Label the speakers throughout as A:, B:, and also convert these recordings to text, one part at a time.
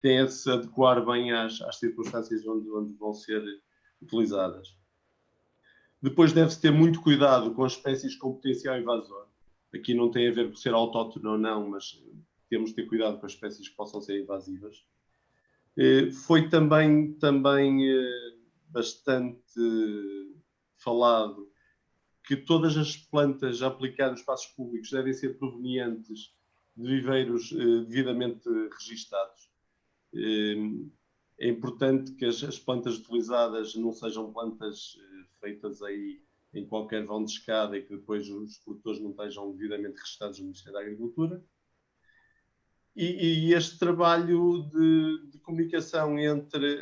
A: têm de se adequar bem às circunstâncias onde vão ser utilizadas. Depois deve-se ter muito cuidado com as espécies com potencial invasor. Aqui não tem a ver com ser autóctone ou não, mas temos de ter cuidado com as espécies que possam ser invasivas. Foi também bastante falado que todas as plantas aplicadas nos espaços públicos devem ser provenientes de viveiros devidamente registados. É importante que as plantas utilizadas não sejam plantas feitas aí em qualquer vão de escada e que depois os produtores não estejam devidamente registrados no Ministério da Agricultura. E este trabalho de comunicação entre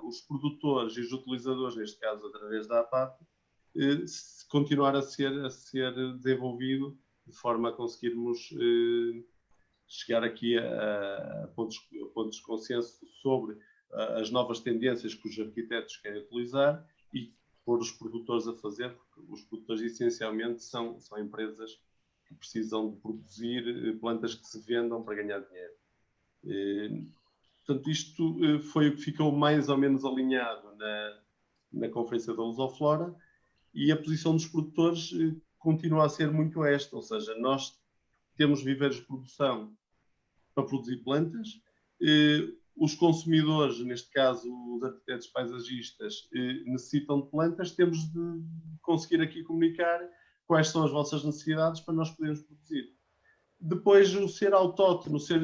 A: os produtores e os utilizadores, neste caso através da APAP, continuar a ser desenvolvido de forma a conseguirmos chegar aqui a pontos de consenso sobre as novas tendências que os arquitetos querem utilizar e pôr os produtores a fazer, porque os produtores essencialmente são empresas que precisam de produzir plantas que se vendam para ganhar dinheiro. Portanto, isto foi o que ficou mais ou menos alinhado na Conferência da Lusoflora, e a posição dos produtores continua a ser muito esta, ou seja, nós temos viveiros de produção para produzir plantas, os consumidores, neste caso os arquitetos paisagistas, necessitam de plantas, temos de conseguir aqui comunicar quais são as vossas necessidades para nós podermos produzir. Depois, o ser autóctono, o ser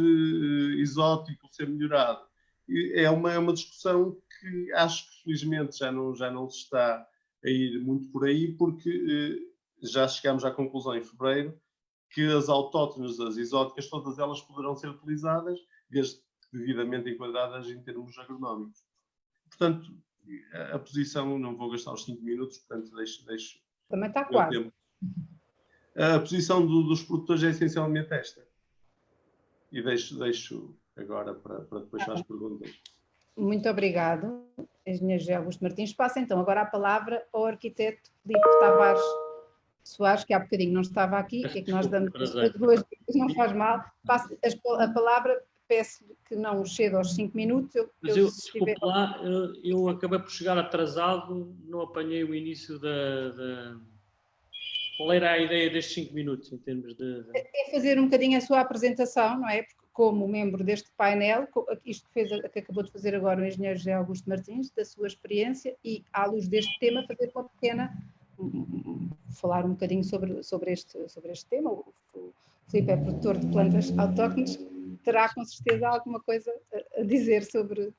A: exótico, o ser melhorado, é uma discussão que acho que felizmente já não se está a ir muito por aí, porque já chegámos à conclusão em fevereiro que as autóctones, as exóticas, todas elas poderão ser utilizadas, desde que devidamente enquadradas em termos agronómicos. Portanto, a posição, não vou gastar os 5 minutos, portanto deixo
B: também está quase.
A: Tempo. A posição dos produtores é essencialmente esta. E deixo agora para depois para as perguntas.
B: Muito obrigado, engenheiro José Augusto Martins. Passa então agora a palavra ao arquiteto Filipe Tavares Soares, que há bocadinho não estava aqui, é que nós damos as duas dicas, não faz mal. Passo a palavra, peço que não exceda aos 5 minutos.
C: Desculpe lá, eu acabei por chegar atrasado, não apanhei o início da... Qual era a ideia destes 5 minutos, em termos de...
B: É fazer um bocadinho a sua apresentação, não é? Porque como membro deste painel, isto que acabou de fazer agora o engenheiro José Augusto Martins, da sua experiência, e à luz deste tema fazer uma pequena... falar um bocadinho sobre este tema. O Filipe é produtor de plantas autóctones, terá com certeza alguma coisa a dizer sobre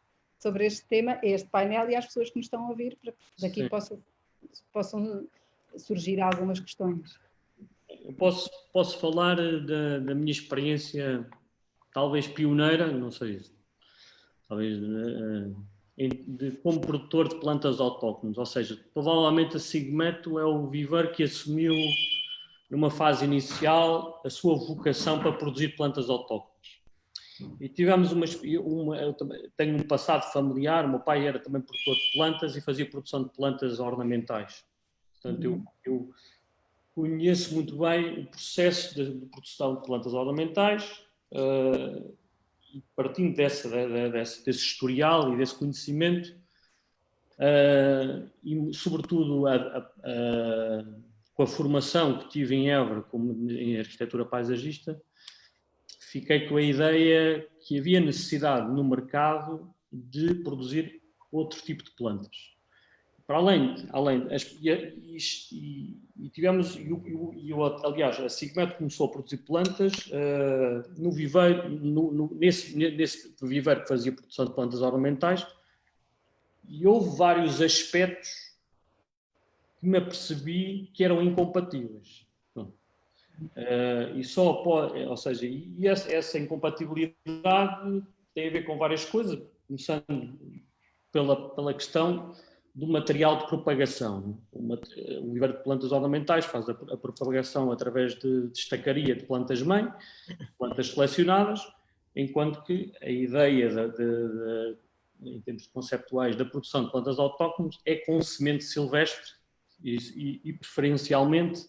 B: este tema, este painel, e às pessoas que nos estão a ouvir, para que daqui possam surgir algumas questões.
C: Eu posso falar da minha experiência, talvez pioneira, não sei, talvez como produtor de plantas autóctones, ou seja, provavelmente a Sigmeto é o viveiro que assumiu numa fase inicial a sua vocação para produzir plantas autóctones. E tivemos eu tenho um passado familiar, o meu pai era também produtor de plantas e fazia produção de plantas ornamentais. Portanto, eu conheço muito bem o processo de produção de plantas ornamentais, e partindo desse historial e desse conhecimento, e sobretudo com a formação que tive em Évora como em arquitetura paisagista, fiquei com a ideia que havia necessidade no mercado de produzir outro tipo de plantas. Para tivemos, aliás, a Sigmeto começou a produzir plantas no viveiro, nesse viveiro que fazia produção de plantas ornamentais, e houve vários aspectos que me apercebi que eram incompatíveis. Ou seja, essa incompatibilidade tem a ver com várias coisas, começando pela questão do material de propagação. O viveiro de plantas ornamentais faz a propagação através de estacaria de plantas-mãe, plantas selecionadas, enquanto que a ideia, em termos conceptuais, da produção de plantas autóctones é com semente silvestre e preferencialmente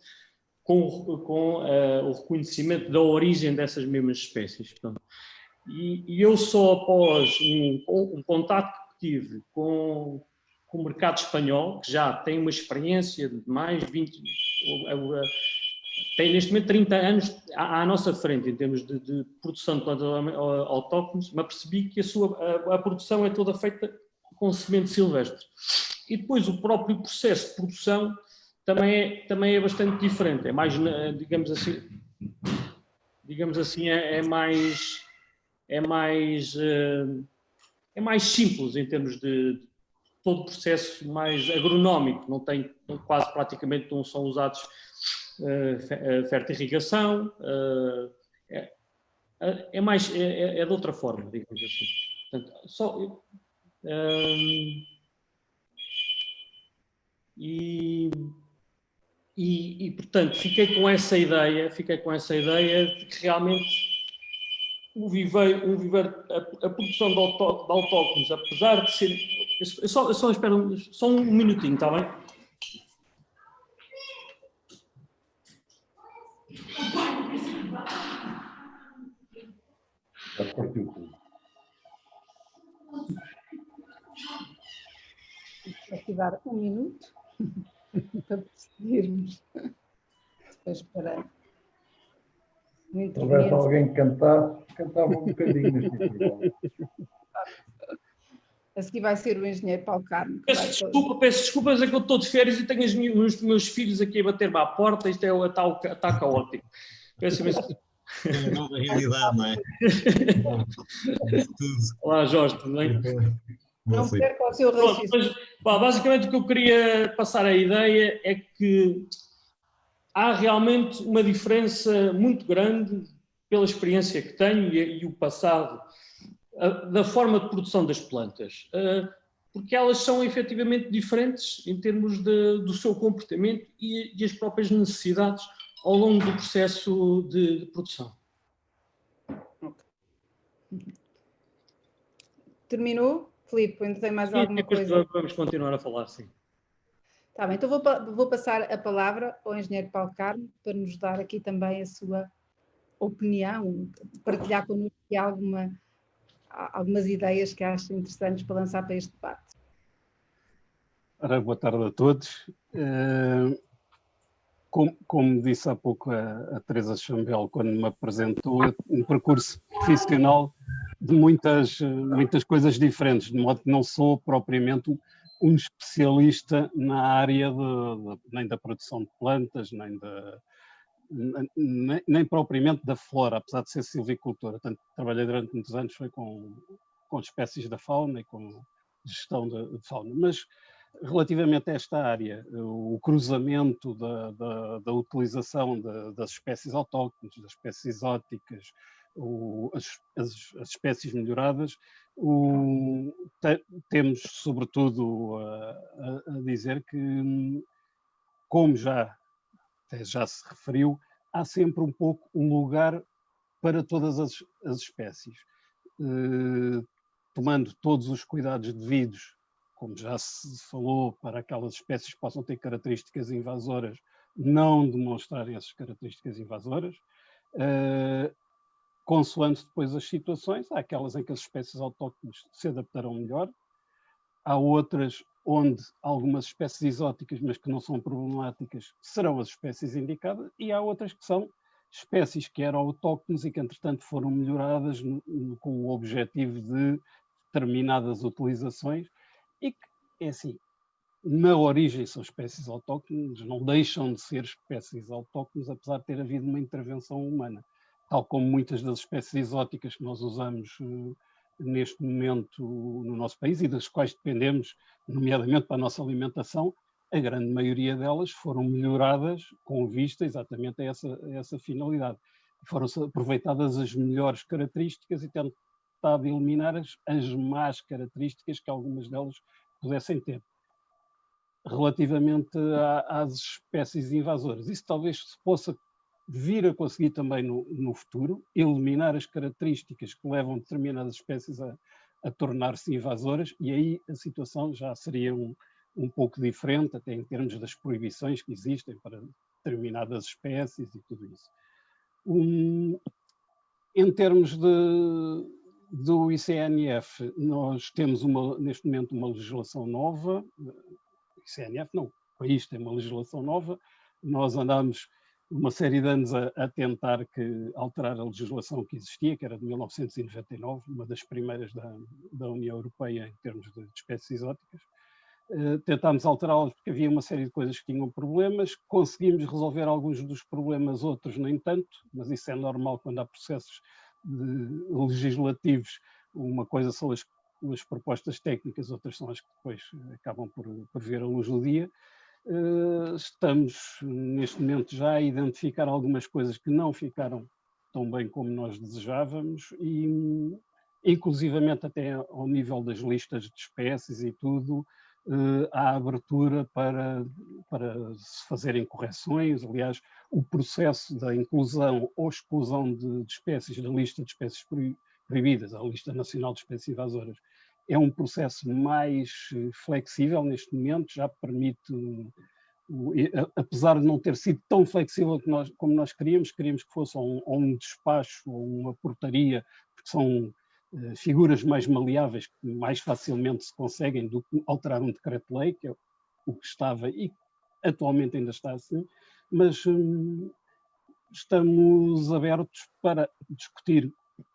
C: com o reconhecimento da origem dessas mesmas espécies. Portanto, E eu só após um contato que tive com o mercado espanhol, que já tem uma experiência de mais de 20... tem neste momento 30 anos à nossa frente em termos de produção de plantas autóctones, mas percebi que a produção é toda feita com semente silvestre. E depois o próprio processo de produção também é bastante diferente, é mais, digamos assim, é mais simples em termos de todo o processo mais agronómico, não tem, quase praticamente não são usados fertirrigação, é de outra forma, digamos assim. Portanto, portanto, fiquei com essa ideia de que realmente a produção de autóctones, apesar de ser... Eu só espero só um minutinho, está bem?
B: Vou ativar um minuto para prosseguirmos. Depois para...
D: Se houvesse alguém que cantava um bocadinho neste programa.
B: A seguir vai ser o engenheiro Paulo Carmo.
C: Peço desculpas, é que eu estou de férias e tenho os meus filhos aqui a bater-me à porta, isto está caótico. Peço imenso.
E: É uma nova realidade, não é?
C: Olá, Jorge, tudo bem?
B: Não perca o seu raciocínio.
C: Basicamente o que eu queria passar a ideia é que há realmente uma diferença muito grande pela experiência que tenho e o passado da forma de produção das plantas, porque elas são efetivamente diferentes em termos do seu comportamento e as próprias necessidades ao longo do processo de produção.
B: Terminou? Filipe, ainda tem mais alguma coisa?
C: Vamos continuar a falar, sim.
B: Está bem, então vou passar a palavra ao engenheiro Paulo Carmo para nos dar aqui também a sua opinião, partilhar connosco algumas ideias que acho interessantes para lançar para este debate.
F: Ora, boa tarde a todos. Como disse há pouco a Teresa Chambel, quando me apresentou, um percurso profissional de muitas coisas diferentes, de modo que não sou propriamente um especialista na área nem da produção de plantas, nem propriamente da flora, apesar de ser silvicultor. Portanto, trabalhei durante muitos anos foi com espécies da fauna e com gestão de fauna. Mas, relativamente a esta área, o cruzamento da utilização das espécies autóctones, das espécies exóticas, as espécies melhoradas, temos sobretudo a dizer que, como já se referiu, há sempre um pouco um lugar para todas as espécies, tomando todos os cuidados devidos, como já se falou, para aquelas espécies que possam ter características invasoras, não demonstrarem essas características invasoras, consoante depois as situações. Há aquelas em que as espécies autóctones se adaptarão melhor, há outras onde algumas espécies exóticas, mas que não são problemáticas, serão as espécies indicadas, e há outras que são espécies que eram autóctones e que, entretanto, foram melhoradas com o objetivo de determinadas utilizações e que, é assim, na origem são espécies autóctones, não deixam de ser espécies autóctones, apesar de ter havido uma intervenção humana, tal como muitas das espécies exóticas que nós usamos neste momento no nosso país e das quais dependemos, nomeadamente para a nossa alimentação, a grande maioria delas foram melhoradas com vista exatamente a essa finalidade. Foram aproveitadas as melhores características e tentado eliminar as más características que algumas delas pudessem ter. Relativamente às espécies invasoras, isso talvez se possa vir a conseguir também no futuro, eliminar as características que levam determinadas espécies a tornar-se invasoras, e aí a situação já seria um pouco diferente, até em termos das proibições que existem para determinadas espécies e tudo isso. Em termos do ICNF, nós temos neste momento uma legislação nova. ICNF não, o país tem uma legislação nova. Nós andamos uma série de anos a tentar alterar a legislação que existia, que era de 1999, uma das primeiras da União Europeia em termos de espécies exóticas. Tentámos alterá-las porque havia uma série de coisas que tinham problemas, conseguimos resolver alguns dos problemas, outros nem tanto, mas isso é normal quando há processos legislativos. Uma coisa são as propostas técnicas, outras são as que depois acabam por ver a luz do dia. Estamos neste momento já a identificar algumas coisas que não ficaram tão bem como nós desejávamos e inclusivamente até ao nível das listas de espécies e tudo, há abertura para se fazerem correções. Aliás, o processo da inclusão ou exclusão de espécies da lista de espécies proibidas, a Lista Nacional de Espécies Invasoras, é um processo mais flexível neste momento, já permite, apesar de não ter sido tão flexível como nós queríamos que fosse um despacho ou uma portaria, porque são figuras mais maleáveis que mais facilmente se conseguem do que alterar um decreto-lei, que é o que estava e atualmente ainda está assim, mas estamos abertos para discutir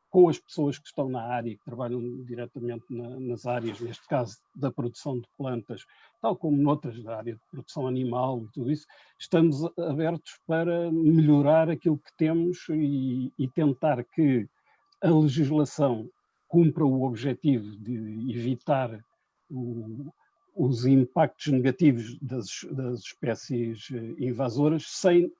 F: com as pessoas que estão na área, que trabalham diretamente nas áreas, neste caso da produção de plantas, tal como noutras da área de produção animal e tudo isso, estamos abertos para melhorar aquilo que temos e tentar que a legislação cumpra o objetivo de evitar os impactos negativos das espécies invasoras, sem,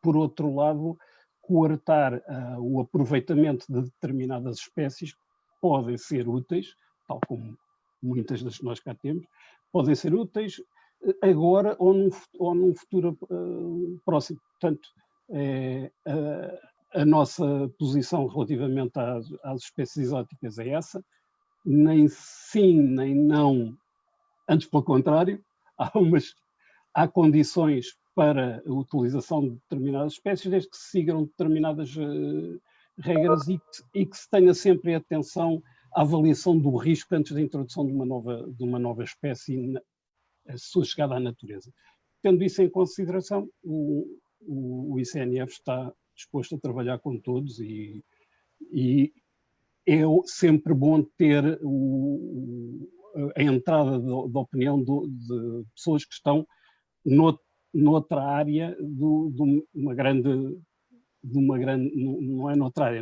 F: por outro lado, coartar o aproveitamento de determinadas espécies que podem ser úteis, tal como muitas das que nós cá temos, podem ser úteis agora ou num futuro próximo. Portanto, a nossa posição relativamente às espécies exóticas é essa, nem sim, nem não, antes pelo contrário, há condições para a utilização de determinadas espécies, desde que se sigam determinadas regras e que se tenha sempre atenção à avaliação do risco antes da introdução de uma nova espécie, a sua chegada à natureza. Tendo isso em consideração, o ICNF está disposto a trabalhar com todos e é sempre bom ter a entrada de opinião de pessoas que estão noutra área não é noutra área,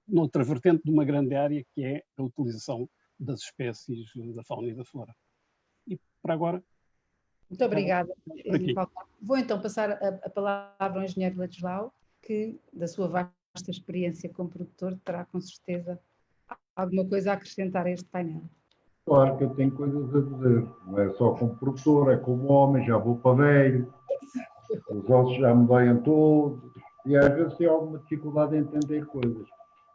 F: noutra vertente de uma grande área, que é a utilização das espécies da fauna e da flora. E para agora...
B: Muito obrigada. Vou então passar a palavra ao engenheiro Ladislau, que da sua vasta experiência como produtor terá com certeza alguma coisa a acrescentar a este painel.
D: Claro que eu tenho coisas a dizer, não é só como produtor, é como homem, já vou para velho, os ossos já me doem todos, e às vezes tenho alguma dificuldade em entender coisas.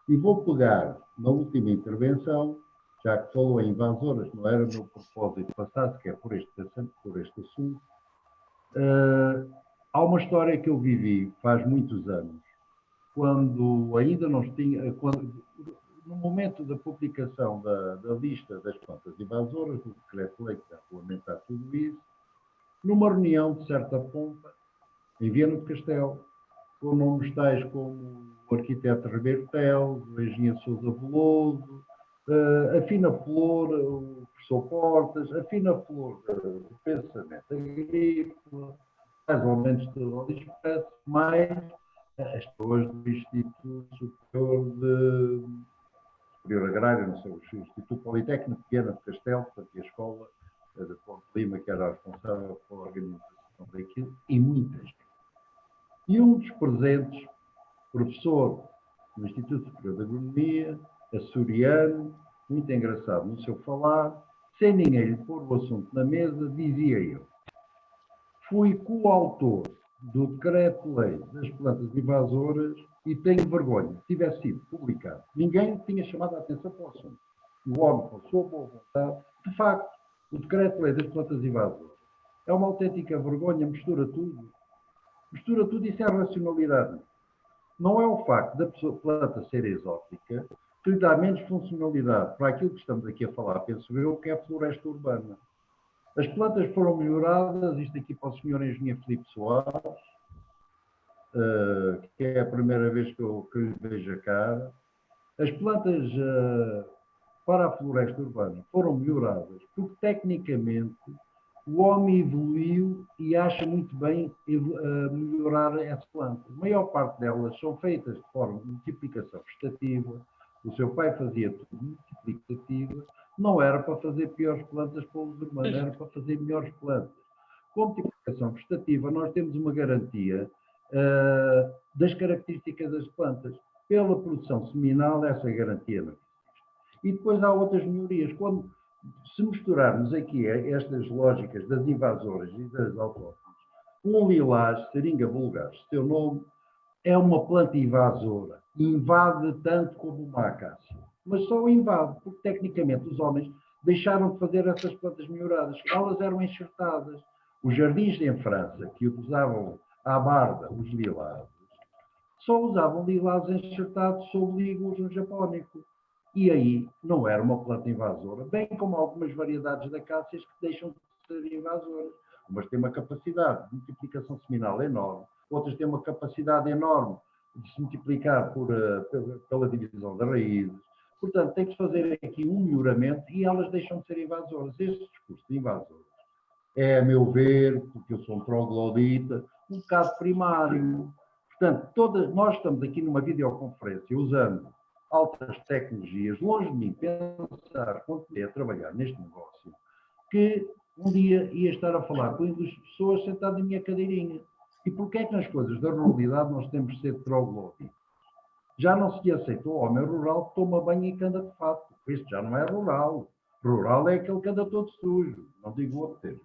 D: E vou pegar na última intervenção, já que falou em invasoras, não era o meu propósito passado, que é por este assunto. Há uma história que eu vivi faz muitos anos, quando ainda não tinha... No momento da publicação da lista das plantas invasoras, do decreto-lei que regulamenta tudo isso, numa reunião de certa pompa, em Viana do Castelo, com nomes tais como o arquiteto Ribeiro Teles, o engenheiro Sousa Veloso, a Fina Flor, o professor Portas, a Fina Flor do pensamento agrícola, mais ou menos tudo ao disperso, mais as pessoas do Instituto Superior Agrário, não sei, o Instituto Politécnico de Viana do Castelo, portanto, a escola de Ponte Lima, que era a responsável pela organização daquilo, e muita gente. E um dos presentes, professor do Instituto Superior de Agronomia, açoriano, muito engraçado no seu falar, sem ninguém lhe pôr o assunto na mesa, dizia eu: fui coautor do decreto-lei das plantas invasoras e tenho vergonha que tivesse sido publicado. Ninguém tinha chamado a atenção para o assunto. O homem, com a sua boa vontade, de facto, o decreto-lei das plantas invasoras é uma autêntica vergonha, mistura tudo e isso é a racionalidade. Não é o facto da planta ser exótica que lhe dá menos funcionalidade para aquilo que estamos aqui a falar, penso eu, que é a floresta urbana. As plantas foram melhoradas, isto aqui para o senhor engenheiro Filipe Soares, que é a primeira vez que lhe vejo a cara. As plantas para a floresta urbana foram melhoradas porque, tecnicamente, o homem evoluiu e acha muito bem melhorar essas plantas. A maior parte delas são feitas de forma de multiplicação vegetativa. O seu pai fazia tudo multiplicativa. Não era para fazer piores plantas para o uso humano, era para fazer melhores plantas. Com multiplicação vegetativa, nós temos uma garantia das características das plantas. Pela produção seminal, essa garantia não existe. E depois há outras melhorias. Se misturarmos aqui estas lógicas das invasoras e das autóctones, um lilás, seringa vulgar, seu nome, é uma planta invasora. Invade tanto como uma acácia. Mas só invade, porque tecnicamente os homens deixaram de fazer essas plantas melhoradas. Elas eram enxertadas. Os jardins em França, que usavam à barda os lilás, só usavam lilás enxertados sob ligos japónico. E aí não era uma planta invasora, bem como algumas variedades de acácias que deixam de ser invasoras. Umas têm uma capacidade de multiplicação seminal enorme, outras têm uma capacidade enorme de se multiplicar pela divisão das raízes. Portanto, tem que se fazer aqui um melhoramento e elas deixam de ser invasoras. Este discurso de invasoras é, a meu ver, porque eu sou um troglodita, um bocado primário. Portanto, nós estamos aqui numa videoconferência usando altas tecnologias, longe de mim pensar quando ia trabalhar neste negócio, que um dia ia estar a falar com ilustres pessoas sentado na minha cadeirinha. E porquê é que nas coisas da ruralidade nós temos de ser trogloditas? Já não se aceita o homem rural que toma banho e que anda de fato. Este já não é rural. Rural é aquele que anda todo sujo, não digo outro termo.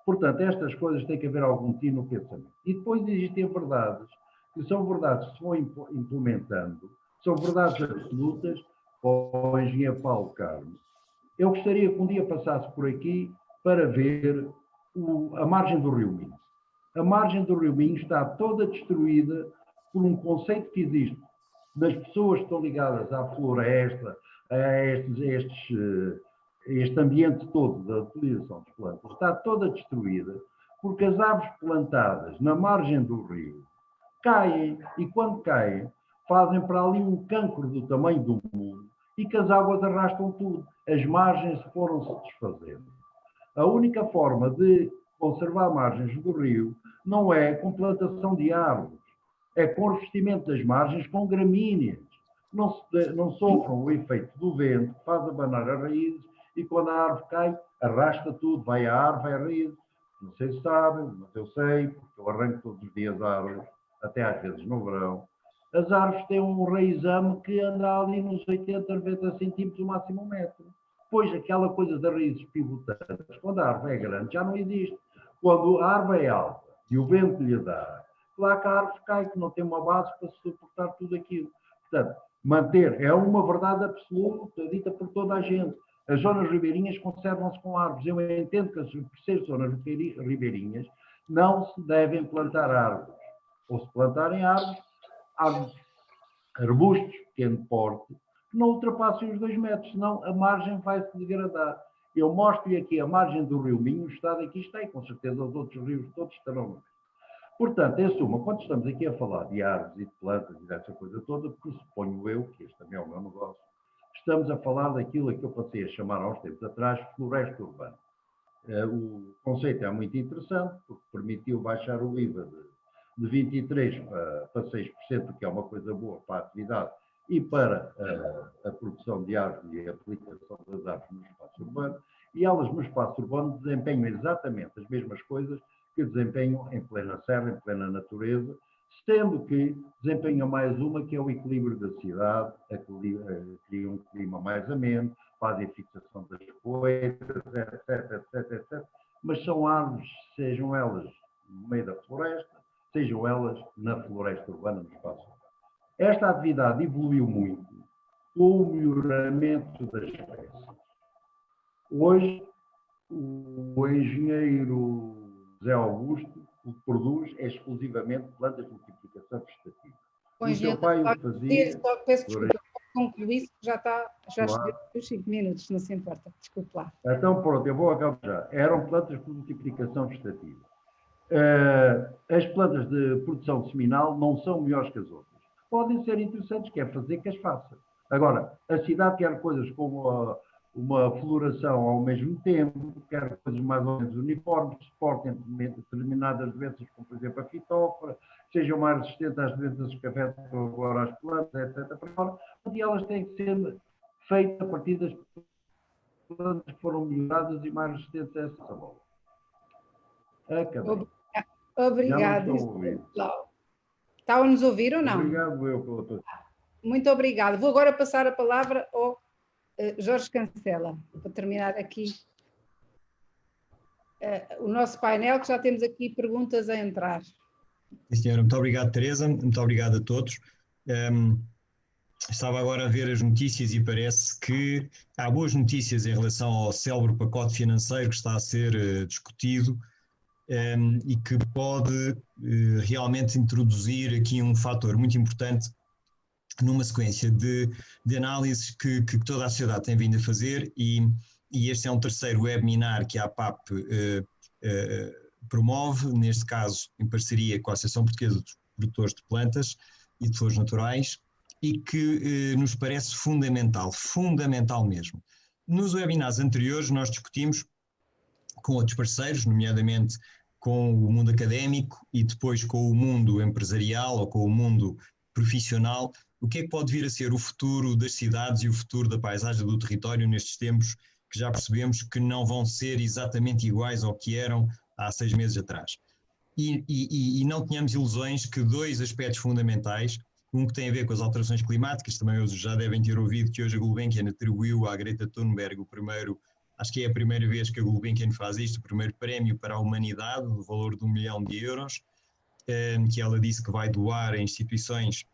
D: Portanto, estas coisas têm que haver algum tino no pensamento. E depois existem verdades, que são verdades que se vão implementando, são verdades absolutas. Para o engenheiro Paulo Carmo, eu gostaria que um dia passasse por aqui para ver a margem do Rio Minho. A margem do Rio Minho está toda destruída por um conceito que existe das pessoas que estão ligadas à floresta, a este ambiente todo da utilização de plantas. Está toda destruída porque as árvores plantadas na margem do rio caem, e quando caem, fazem para ali um cancro do tamanho do mundo e que as águas arrastam tudo. As margens foram-se desfazendo. A única forma de conservar margens do rio não é com plantação de árvores, é com o revestimento das margens com gramíneas. Não sofram o efeito do vento, que faz abanar as raízes, e quando a árvore cai, arrasta tudo, vai à árvore, vai à raiz. Não sei se sabem, mas eu sei, porque eu arranco todos os dias árvores, até às vezes no verão. As árvores têm um raizame que anda ali nos 80, 90 centímetros, no máximo 1 metro. Pois aquela coisa das raízes pivotantes, quando a árvore é grande, já não existe. Quando a árvore é alta e o vento lhe dá, claro que a árvore cai, que não tem uma base para suportar tudo aquilo. Portanto, manter é uma verdade absoluta, dita por toda a gente. As zonas ribeirinhas conservam-se com árvores. Eu entendo que, por ser zonas ribeirinhas, não se devem plantar árvores. Ou se plantarem árvores, arbustos de pequeno porte, que não ultrapassem os 2 metros, senão a margem vai se degradar. Eu mostro-lhe aqui a margem do Rio Minho, o estado aqui está, e com certeza os outros rios todos estarão. Portanto, em suma, quando estamos aqui a falar de árvores e de plantas e dessa coisa toda, porque suponho eu, que este também é o meu negócio, estamos a falar daquilo que eu passei a chamar há uns tempos atrás floresta urbana. O conceito é muito interessante, porque permitiu baixar o IVA de 23% para 6%, que é uma coisa boa para a atividade e para a produção de árvores e a aplicação das árvores no espaço urbano, e elas no espaço urbano desempenham exatamente as mesmas coisas que desempenham em plena serra, em plena natureza, sendo que desempenham mais uma, que é o equilíbrio da cidade, criam um clima mais ameno, fazem a fixação das poeiras, etc. Mas são árvores, sejam elas no meio da floresta, sejam elas na floresta urbana, no espaço urbano. Esta atividade evoluiu muito com o melhoramento das espécies. Hoje, o engenheiro José Augusto, o que produz é exclusivamente plantas de multiplicação vegetativa. O seu pai o fazia...
B: Peço desculpa, concluísse, já
D: Claro.
B: chegou os 5 minutos, não se importa, desculpe lá.
D: Então, pronto, eu vou acabar já. Eram plantas por multiplicação vegetativa. As plantas de produção seminal não são melhores que as outras. Podem ser interessantes, quer fazer que as faça. Agora, a cidade quer coisas como uma floração ao mesmo tempo, quer coisas mais ou menos uniformes, que suportem determinadas doenças, como por exemplo a fitófora, sejam mais resistentes às doenças que afetam agora as plantas, etc. E elas têm que ser feitas a partir das plantas que foram melhoradas e mais resistentes a essa bola. Acabei.
B: Obrigada. Está a nos ouvir ou não?
D: Obrigado, eu pela tua.
B: Muito obrigada. Vou agora passar a palavra ao Jorge Cancela, para terminar aqui o nosso painel, que já temos aqui perguntas a entrar.
E: Sim, senhora. Muito obrigado, Teresa. Muito obrigado a todos. Estava agora a ver as notícias e parece que há boas notícias em relação ao célebre pacote financeiro que está a ser discutido e que pode realmente introduzir aqui um fator muito importante numa sequência de análises que toda a sociedade tem vindo a fazer e este é um terceiro webinar que a APAP promove, neste caso em parceria com a Associação Portuguesa dos Produtores de Plantas e de Flores Naturais, e que nos parece fundamental mesmo. Nos webinars anteriores nós discutimos com outros parceiros, nomeadamente com o mundo académico e depois com o mundo empresarial ou com o mundo profissional, o que é que pode vir a ser o futuro das cidades e o futuro da paisagem do território nestes tempos que já percebemos que não vão ser exatamente iguais ao que eram há 6 meses atrás. E não tenhamos ilusões que 2 aspectos fundamentais, um que tem a ver com as alterações climáticas, também já devem ter ouvido que hoje a Gulbenkian atribuiu à Greta Thunberg o primeiro, acho que é a primeira vez que a Gulbenkian faz isto, o primeiro prémio para a humanidade, no valor de 1 milhão de euros, que ela disse que vai doar a instituições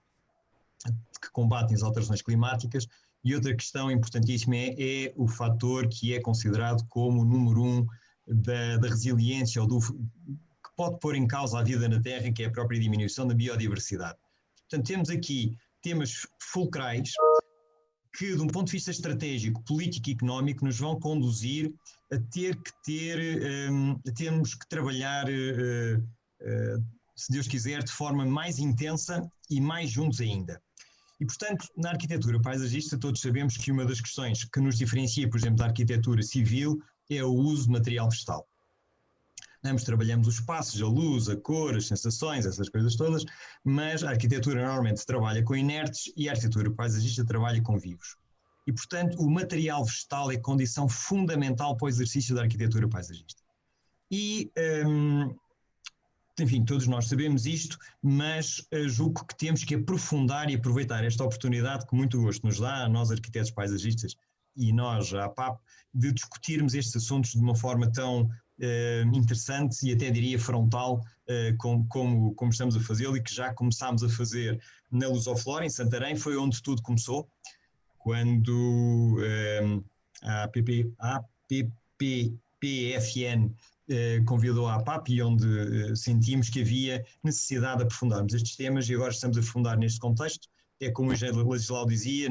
E: que combatem as alterações climáticas. E outra questão importantíssima é o fator que é considerado como o número 1 da resiliência, ou que pode pôr em causa a vida na Terra, que é a própria diminuição da biodiversidade. Portanto, temos aqui temas fulcrais que, de um ponto de vista estratégico, político e económico, nos vão conduzir a termos que trabalhar, se Deus quiser, de forma mais intensa e mais juntos ainda. E, portanto, na arquitetura paisagista, todos sabemos que uma das questões que nos diferencia, por exemplo, da arquitetura civil, é o uso de material vegetal. Nós trabalhamos os espaços, a luz, a cor, as sensações, essas coisas todas, mas a arquitetura normalmente trabalha com inertes e a arquitetura paisagista trabalha com vivos. E, portanto, o material vegetal é condição fundamental para o exercício da arquitetura paisagista. E, enfim, todos nós sabemos isto, mas julgo que temos que aprofundar e aproveitar esta oportunidade que muito gosto nos dá a nós arquitetos paisagistas e nós, a APAP, de discutirmos estes assuntos de uma forma tão interessante e até diria frontal como estamos a fazê-lo e que já começámos a fazer na Lusoflora, em Santarém, foi onde tudo começou, quando a APPFN convidou a APAP e onde sentimos que havia necessidade de aprofundarmos estes temas e agora estamos a aprofundar neste contexto. É como o engenheiro Ladislau dizia,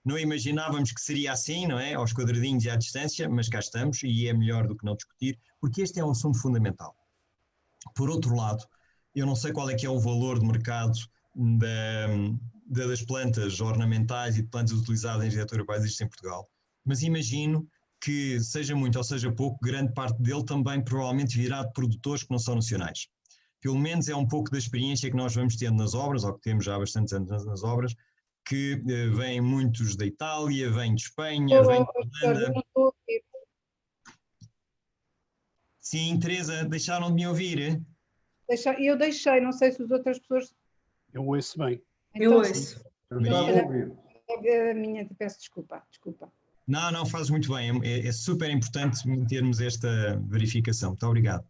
E: não imaginávamos que seria assim, não é? Aos quadradinhos e à distância, mas cá estamos e é melhor do que não discutir, porque este é um assunto fundamental. Por outro lado, eu não sei qual é que é o valor de mercado das plantas ornamentais e de plantas utilizadas em arquitetura paisagista em Portugal, mas imagino que, seja muito ou seja pouco, grande parte dele também provavelmente virá de produtores que não são nacionais. Pelo menos é um pouco da experiência que nós vamos tendo nas obras, ou que temos já há bastantes anos nas obras, que vêm muitos da Itália, vêm de Espanha, vêm de Holanda. Sim, Teresa, deixaram de me ouvir?
B: Eu deixei, não sei se as outras pessoas...
F: Eu ouço bem.
B: Então,
G: Eu ouço.
B: a minha, peço desculpa.
E: Não, fazes muito bem. É super importante mantermos esta verificação. Muito obrigado.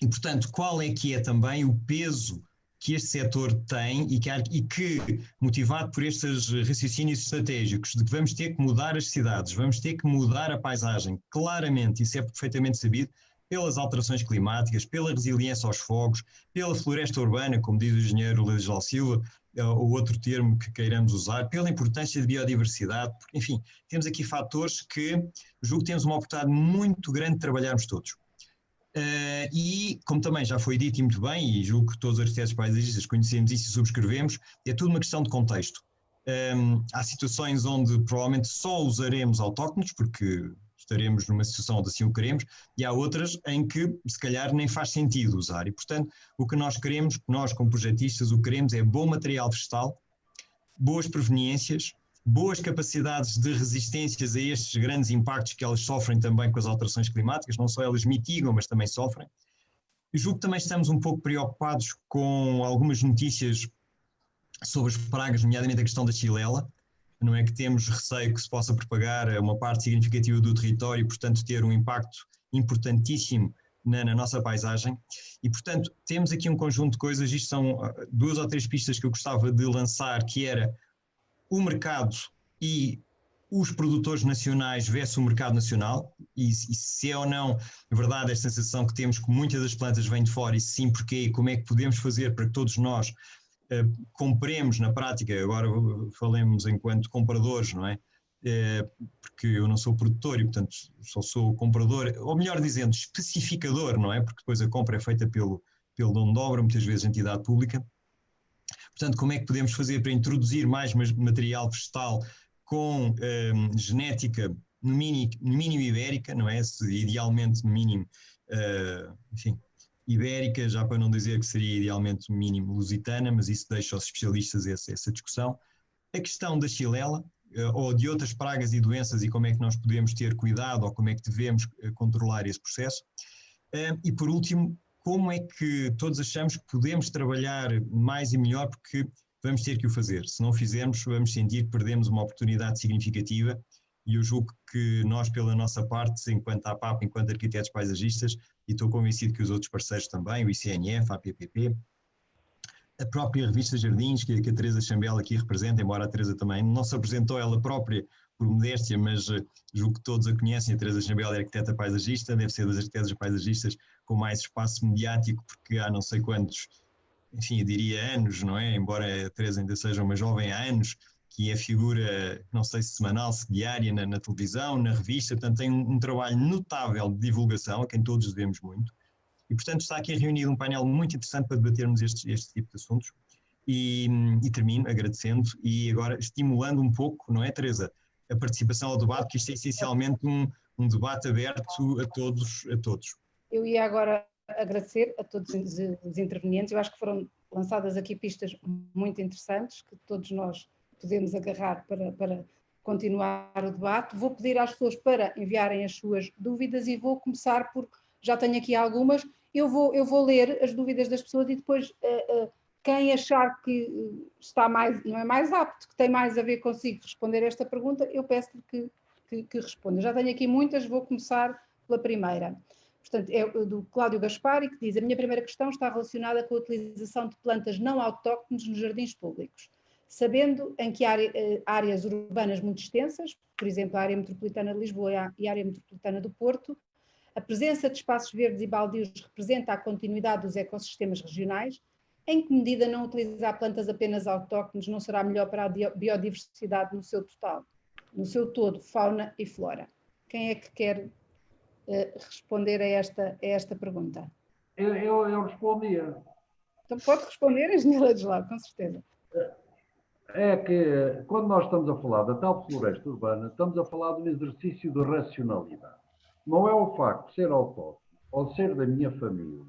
E: E, portanto, qual é que é também o peso que este setor tem e que, motivado por estes raciocínios estratégicos de que vamos ter que mudar as cidades, vamos ter que mudar a paisagem, claramente, isso é perfeitamente sabido, pelas alterações climáticas, pela resiliência aos fogos, pela floresta urbana, como diz o engenheiro Ladislau Silva, ou outro termo que queiramos usar, pela importância de biodiversidade, porque, enfim, temos aqui fatores que julgo que temos uma oportunidade muito grande de trabalharmos todos. E, como também já foi dito e muito bem, e julgo que todos os arquitetos paisagistas conhecemos isso e subscrevemos, é tudo uma questão de contexto. Há situações onde provavelmente só usaremos autóctones, porque estaremos numa situação onde assim o queremos, e há outras em que se calhar nem faz sentido usar. E, portanto, o que nós queremos, nós como projetistas, o que queremos é bom material vegetal, boas proveniências, boas capacidades de resistências a estes grandes impactos que elas sofrem também com as alterações climáticas, não só elas mitigam, mas também sofrem. Eu julgo que também estamos um pouco preocupados com algumas notícias sobre as pragas, nomeadamente a questão da chilela, não é, que temos receio que se possa propagar a uma parte significativa do território e, portanto, ter um impacto importantíssimo na nossa paisagem. E, portanto, temos aqui um conjunto de coisas, isto são 2 ou 3 pistas que eu gostava de lançar, que era o mercado e os produtores nacionais versus o mercado nacional, e se é ou não verdade a sensação que temos que muitas das plantas vêm de fora, e sim porquê, como é que podemos fazer para que todos nós compremos na prática, agora falemos enquanto compradores, não é? Porque eu não sou produtor e, portanto, só sou comprador, ou melhor dizendo, especificador, não é? Porque depois a compra é feita pelo dono de obra, muitas vezes entidade pública. Portanto, como é que podemos fazer para introduzir mais material vegetal com genética, no mínimo ibérica, não é? Idealmente no mínimo, enfim, ibérica, já para não dizer que seria idealmente no mínimo lusitana, mas isso deixa aos especialistas essa discussão. A questão da chilela, ou de outras pragas e doenças, e como é que nós podemos ter cuidado, ou como é que devemos controlar esse processo. E por último, como é que todos achamos que podemos trabalhar mais e melhor, porque vamos ter que o fazer. Se não fizermos, vamos sentir que perdemos uma oportunidade significativa, e eu julgo que nós, pela nossa parte, enquanto APAP, enquanto arquitetos paisagistas, e estou convencido que os outros parceiros também, o ICNF, a APPP, a própria revista Jardins, que a Teresa Chambel aqui representa, embora a Teresa também não se apresentou ela própria por modéstia, mas julgo que todos a conhecem. A Teresa Chambel é arquiteta paisagista, deve ser das arquitetas paisagistas com mais espaço mediático, porque há não sei quantos, enfim, eu diria anos, não é? Embora a Teresa ainda seja uma jovem há anos, que é figura, não sei se semanal, se diária, na televisão, na revista, portanto tem um trabalho notável de divulgação, a quem todos devemos muito. E, portanto, está aqui reunido um painel muito interessante para debatermos este tipo de assuntos. E termino agradecendo e agora estimulando um pouco, não é, Teresa, a participação ao debate, que isto é essencialmente um debate aberto a todos.
B: Eu ia agora agradecer a todos os intervenientes. Eu acho que foram lançadas aqui pistas muito interessantes, que todos nós podemos agarrar para continuar o debate. Vou pedir às pessoas para enviarem as suas dúvidas e vou começar por, já tenho aqui algumas, eu vou ler as dúvidas das pessoas e depois quem achar que está mais, não é mais apto, que tem mais a ver consigo responder esta pergunta, eu peço-lhe que responda. Já tenho aqui muitas, vou começar pela primeira. Portanto, é do Cláudio Gaspari, que diz: a minha primeira questão está relacionada com a utilização de plantas não autóctones nos jardins públicos. Sabendo em que áreas urbanas muito extensas, por exemplo, a área metropolitana de Lisboa e a área metropolitana do Porto, a presença de espaços verdes e baldios representa a continuidade dos ecossistemas regionais, em que medida não utilizar plantas apenas autóctones não será melhor para a biodiversidade no seu total, no seu todo, fauna e flora? Quem é que quer responder a esta pergunta?
D: Eu respondia.
B: Então pode responder, engenheira Ladislau, com certeza.
D: É que, quando nós estamos a falar da tal floresta urbana, estamos a falar de um exercício de racionalidade. Não é o facto de ser autóctone ou de ser da minha família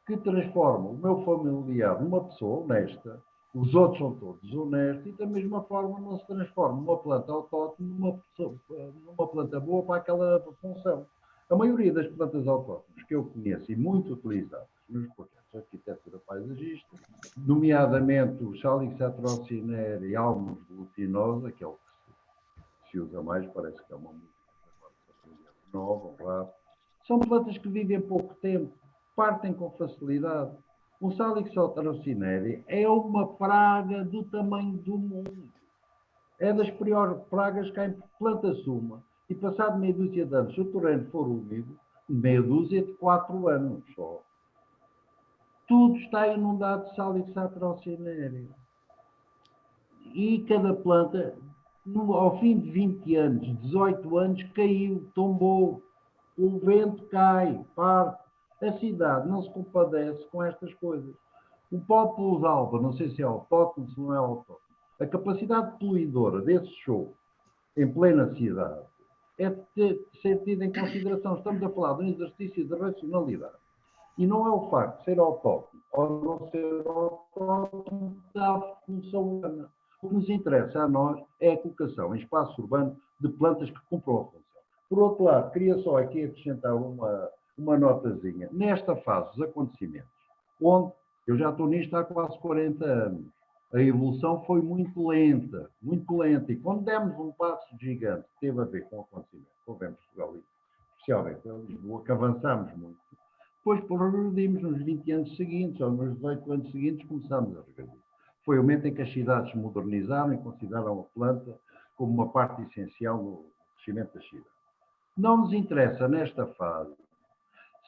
D: que transforma o meu familiar numa pessoa honesta, os outros são todos honestos, e da mesma forma não se transforma uma planta autóctone numa planta boa para aquela função. A maioria das plantas autóctones que eu conheço e muito utilizadas nos projetos de arquitetura paisagista, nomeadamente o Salix atrocinere e Almus glutinosa, que é o que se usa mais, parece que é uma música nova, um rap, são plantas que vivem pouco tempo, partem com facilidade. O Salix atrocinere é uma praga do tamanho do mundo. É das piores pragas que há em planta-se uma. E passado meia dúzia de anos, se o terreno for úmido, meia dúzia de 4 anos só, tudo está inundado de Salix atrocinere. E cada planta, ao fim de 20 anos, 18 anos, caiu, tombou, o vento cai, parte. A cidade não se compadece com estas coisas. O Pópulo de Alba, não sei se é autóctono, se não é autóctono, a capacidade poluidora desse show em plena cidade é de ser tida em consideração. Estamos a falar de um exercício de racionalidade. E não é o facto de ser autóctono ou não ser autóctono que dá função humana. O que nos interessa a nós é a colocação em espaço urbano de plantas que cumpram a função. Por outro lado, queria só aqui acrescentar uma notazinha. Nesta fase dos acontecimentos, onde eu já estou nisto há quase 40 anos, a evolução foi muito lenta, muito lenta. E quando demos um passo gigante que teve a ver com o acontecimento, convemos Portugal, especialmente em Lisboa, que avançámos muito, depois progredimos nos 20 anos seguintes, ou nos 18 anos seguintes, começámos a regredir. Foi o momento em que as cidades se modernizaram e consideraram a planta como uma parte essencial no crescimento das cidades. Não nos interessa, nesta fase,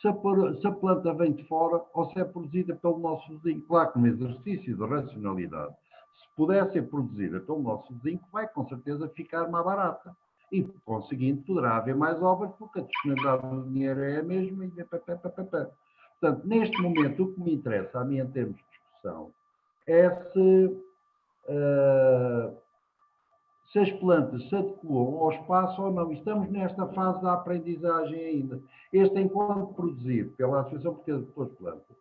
D: se a planta vem de fora ou se é produzida pelo nosso vizinho. Claro que no exercício de racionalidade, se puder ser produzida pelo nosso vizinho, vai com certeza ficar mais barata. E, por conseguinte, poderá haver mais obras, porque a disponibilidade do dinheiro é a mesma. E... Portanto, neste momento, o que me interessa a mim, em termos de discussão, é se as plantas se adequam ao espaço ou não. Estamos nesta fase da aprendizagem ainda. Este encontro produzido pela Associação Portuguesa de Flores de Plantas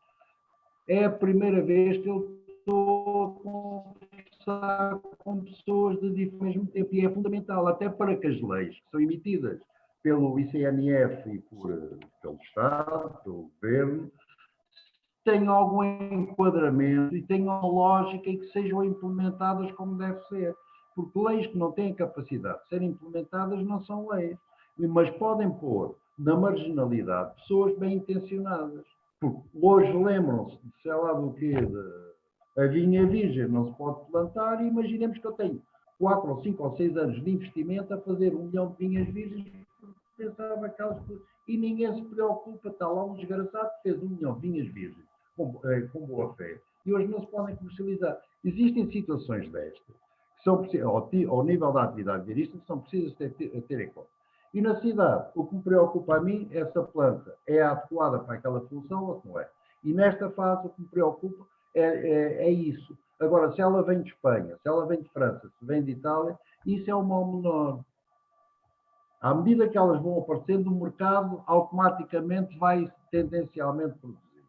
D: é a primeira vez que eu estou a conversar com pessoas de diferente mesmo tempo. E é fundamental, até para que as leis que são emitidas pelo ICNF e pelo Estado, pelo Governo, tenham algum enquadramento e tenham uma lógica e que sejam implementadas como deve ser. Porque leis que não têm capacidade de serem implementadas não são leis, mas podem pôr na marginalidade pessoas bem intencionadas. Porque hoje lembram-se de, sei lá do quê, a vinha virgem não se pode plantar, e imaginemos que eu tenho 4 ou 5 ou 6 anos de investimento a fazer 1 milhão de vinhas virgens, pensava aquelas coisas, e ninguém se preocupa, está lá um desgraçado que fez 1 milhão de vinhas virgens com boa fé, e hoje não se podem comercializar. Existem situações destas, que são ao nível da atividade vinícola, que são precisas ter em conta. E na cidade, o que me preocupa a mim é se a planta é adequada para aquela função ou se não é. E nesta fase, o que me preocupa é isso. Agora, se ela vem de Espanha, se ela vem de França, se vem de Itália, isso é um mal menor. À medida que elas vão aparecendo, o mercado automaticamente vai tendencialmente produzir.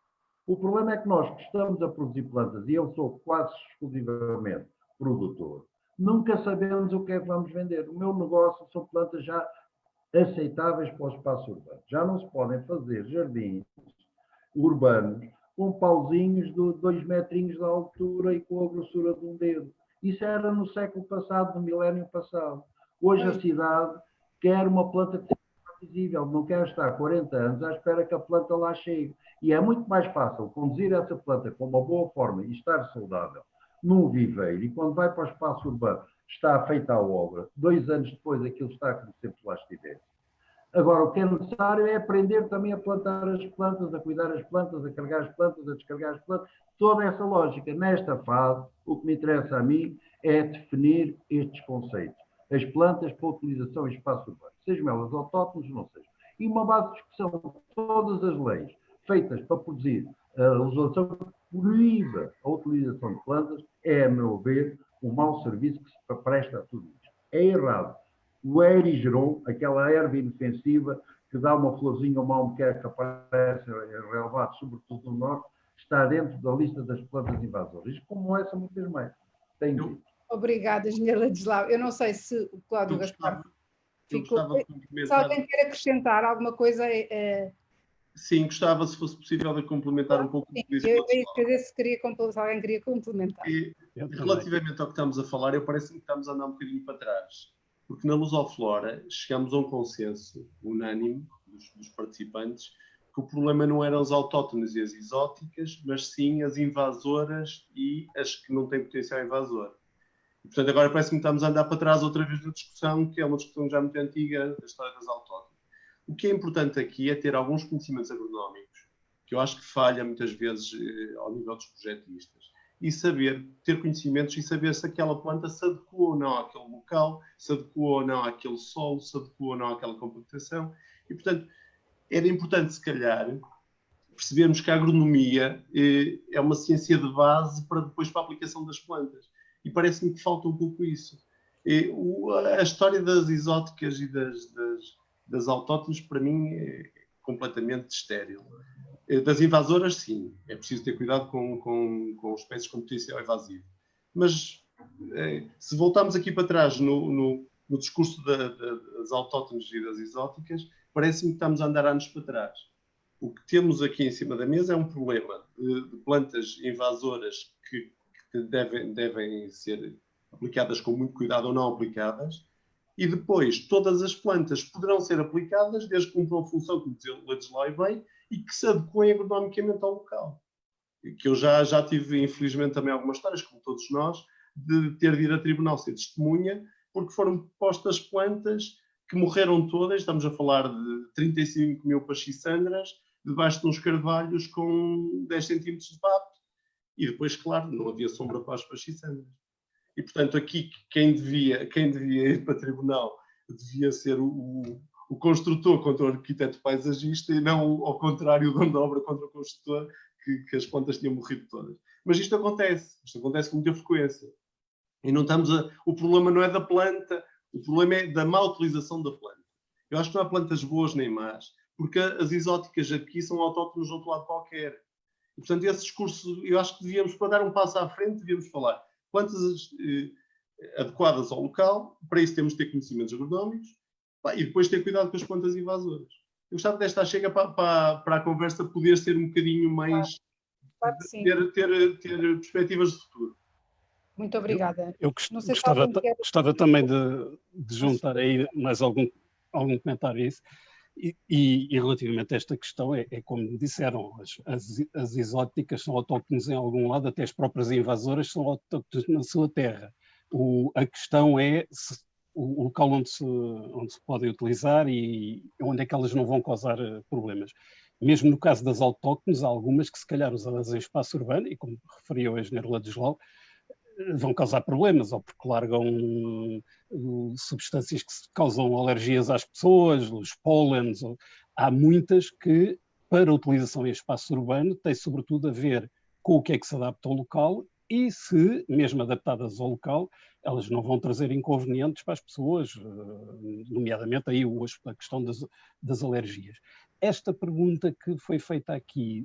D: O problema é que nós que estamos a produzir plantas, e eu sou quase exclusivamente produtor, nunca sabemos o que é que vamos vender. O meu negócio são plantas já aceitáveis para o espaço urbano. Já não se podem fazer jardins urbanos com pauzinhos de 2 metrinhos de altura e com a grossura de um dedo. Isso era no século passado, no milénio passado. Hoje a cidade quer uma planta que seja visível, não quer estar 40 anos à espera que a planta lá chegue. E é muito mais fácil conduzir essa planta com uma boa forma e estar saudável num viveiro, e quando vai para o espaço urbano está feita a obra, 2 anos depois aquilo está como sempre lá estivesse. Agora, o que é necessário é aprender também a plantar as plantas, a cuidar as plantas, a carregar as plantas, a descarregar as plantas, toda essa lógica. Nesta fase, o que me interessa a mim é definir estes conceitos. As plantas para utilização em espaço urbano, sejam elas autóctones ou não sejam. E uma base de discussão, todas as leis feitas para produzir a legislação que proíba a utilização de plantas é, a meu ver, um mau serviço que se presta a tudo isto. É errado. O erigeron, aquela erva inofensiva que dá uma florzinha ou uma almequer que aparece em relevado, sobretudo no norte, está dentro da lista das plantas invasoras. Isto como essa muitas mais. Tenho.
B: Obrigada, Engenheiro Ladislau. Eu não sei se o Cláudio Gaspar ficou... Se alguém quer acrescentar alguma coisa...
A: Sim, gostava, se fosse possível, de complementar um pouco o que disse.
B: Eu ia dizer se alguém queria complementar.
A: E, relativamente ao que estamos a falar, eu parece-me que estamos a andar um bocadinho para trás. Porque na Lusoflora chegamos a um consenso unânime dos participantes que o problema não eram os autóctones e as exóticas, mas sim as invasoras e as que não têm potencial invasor. E, portanto, agora parece-me que estamos a andar para trás outra vez na discussão, que é uma discussão já muito antiga da história das autóctones. O que é importante aqui é ter alguns conhecimentos agronómicos, que eu acho que falha muitas vezes ao nível dos projetistas, e ter conhecimentos e saber se aquela planta se adequou ou não àquele local, se adequou ou não àquele solo, se adequou ou não àquela compactação. E, portanto, era importante, se calhar, percebermos que a agronomia é uma ciência de base para depois para a aplicação das plantas. E parece-me que falta um pouco isso. A história das exóticas e das autóctones, para mim, é completamente estéril. Das invasoras, sim. É preciso ter cuidado com espécies com potencial invasivo. Mas, se voltarmos aqui para trás no discurso das autóctones e das exóticas, parece-me que estamos a andar anos para trás. O que temos aqui em cima da mesa é um problema de plantas invasoras que devem ser aplicadas com muito cuidado ou não aplicadas, e depois todas as plantas poderão ser aplicadas desde que cumpram a função que legislei bem e que se adequem agronomicamente ao local. Que eu já tive, infelizmente, também algumas histórias, como todos nós, de ter de ir a tribunal ser testemunha, porque foram postas plantas que morreram todas, estamos a falar de 35 mil pachissandras, debaixo de uns carvalhos com 10 centímetros de papo, e depois, claro, não havia sombra para as pachissandras. E, portanto, aqui quem devia ir para o tribunal devia ser o construtor contra o arquiteto paisagista e não, ao contrário, o dono da obra contra o construtor, que as plantas tinham morrido todas. Mas isto acontece com muita frequência. E não estamos o problema não é da planta, o problema é da má utilização da planta. Eu acho que não há plantas boas nem más, porque as exóticas aqui são autóctones de outro lado qualquer. E, portanto, esse discurso, eu acho que devíamos, para dar um passo à frente, devíamos falar plantas adequadas ao local, para isso temos de ter conhecimentos agronómicos, e depois ter cuidado com as plantas invasoras. Eu gostava desta chega para a conversa poder ser um bocadinho mais...
B: Claro que sim.
A: Ter perspectivas de futuro.
B: Muito obrigada.
F: Eu gostava também de juntar aí mais algum comentário a isso. E relativamente a esta questão, é como disseram, as exóticas são autóctones em algum lado, até as próprias invasoras são autóctones na sua terra. A questão é o local onde se podem utilizar e onde é que elas não vão causar problemas. Mesmo no caso das autóctones, há algumas que se calhar usadas em espaço urbano, e como referiu o engenheiro Ladislau, vão causar problemas, ou porque largam substâncias que causam alergias às pessoas, os pólenes. Há muitas que, para utilização em espaço urbano, têm sobretudo a ver com o que é que se adapta ao local e se, mesmo adaptadas ao local, elas não vão trazer inconvenientes para as pessoas, nomeadamente aí a questão das alergias. Esta pergunta que foi feita aqui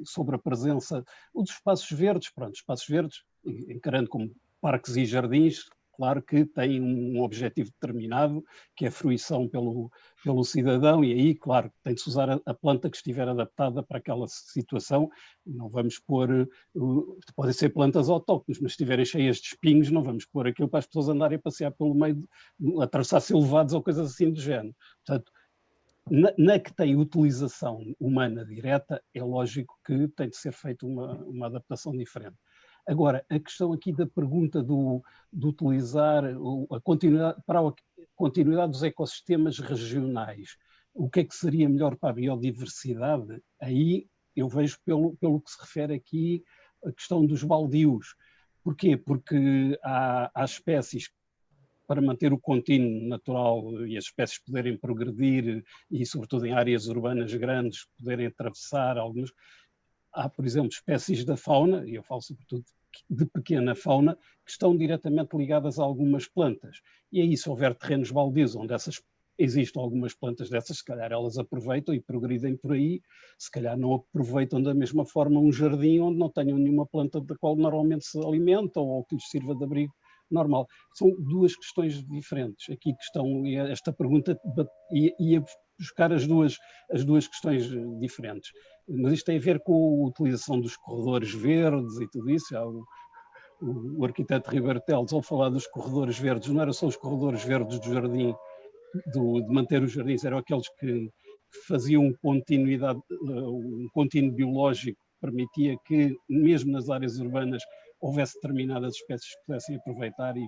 F: sobre a presença dos espaços verdes, espaços verdes, encarando como parques e jardins, claro que têm um objetivo determinado, que é a fruição pelo cidadão, e aí, claro, tem de se usar a planta que estiver adaptada para aquela situação. Não vamos pôr, podem ser plantas autóctones, mas se estiverem cheias de espinhos, não vamos pôr aquilo para as pessoas andarem a passear pelo meio, atravessar-se elevados ou coisas assim do género. Portanto, na que tem utilização humana direta, é lógico que tem de ser feita uma adaptação diferente. Agora, a questão aqui da pergunta de utilizar para a continuidade dos ecossistemas regionais, o que é que seria melhor para a biodiversidade? Aí eu vejo pelo que se refere aqui a questão dos baldios. Porquê? Porque há espécies para manter o contínuo natural e as espécies poderem progredir e, sobretudo, em áreas urbanas grandes, poderem atravessar algumas... Há, por exemplo, espécies da fauna, e eu falo sobretudo de pequena fauna, que estão diretamente ligadas a algumas plantas. E aí, se houver terrenos baldios onde existem algumas plantas dessas, se calhar elas aproveitam e progridem por aí, se calhar não aproveitam da mesma forma um jardim onde não tenham nenhuma planta da qual normalmente se alimentam ou que lhes sirva de abrigo normal. São duas questões diferentes. Aqui esta pergunta ia buscar as duas questões diferentes. Mas isto tem a ver com a utilização dos corredores verdes e tudo isso. O arquiteto Ribeiro Teles, ao falar dos corredores verdes, não eram só os corredores verdes do jardim, de manter os jardins, eram aqueles que faziam um contínuo biológico que permitia que, mesmo nas áreas urbanas, houvesse determinadas espécies que pudessem aproveitar e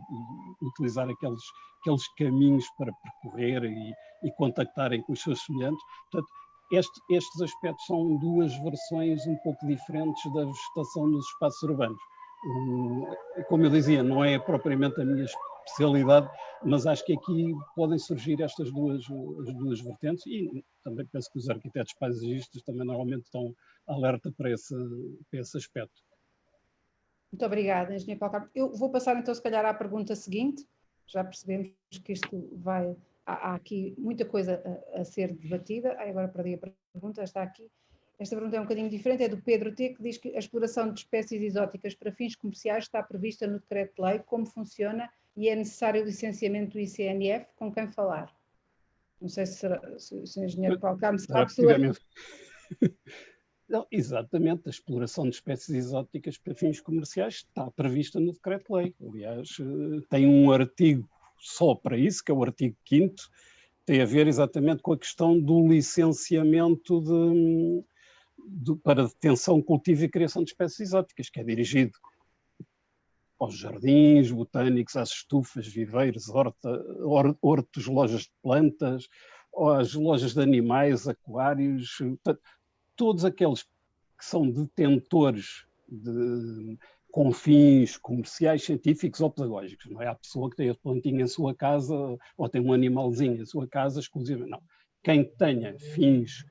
F: utilizar aqueles caminhos para percorrer e contactarem com os seus semelhantes. Portanto, estes aspectos são duas versões um pouco diferentes da vegetação nos espaços urbanos. Como eu dizia, não é propriamente a minha especialidade, mas acho que aqui podem surgir estas as duas vertentes, e também penso que os arquitetos paisagistas também normalmente estão alerta para esse aspecto.
B: Muito obrigada, Engenheiro Paulo Carmo. Eu vou passar então, se calhar, à pergunta seguinte. Já percebemos que isto vai... Há aqui muita coisa a ser debatida. Agora perdi a pergunta, está aqui. Esta pergunta é um bocadinho diferente, é do Pedro T, que diz que a exploração de espécies exóticas para fins comerciais está prevista no decreto-lei, como funciona e é necessário o licenciamento do ICNF, com quem falar? Não sei se o engenheiro Paulo Carmo sabe.
F: Não, exatamente, a exploração de espécies exóticas para fins comerciais está prevista no decreto-lei. Aliás, tem um artigo só para isso, que é o artigo 5º, tem a ver exatamente com a questão do licenciamento para detenção, cultivo e criação de espécies exóticas, que é dirigido aos jardins botânicos, às estufas, viveiros, hortos, lojas de plantas, às lojas de animais, aquários, todos aqueles que são detentores com fins comerciais, científicos ou pedagógicos. Não é a pessoa que tem a plantinha em sua casa ou tem um animalzinho em sua casa exclusivamente. Não. Quem tenha fins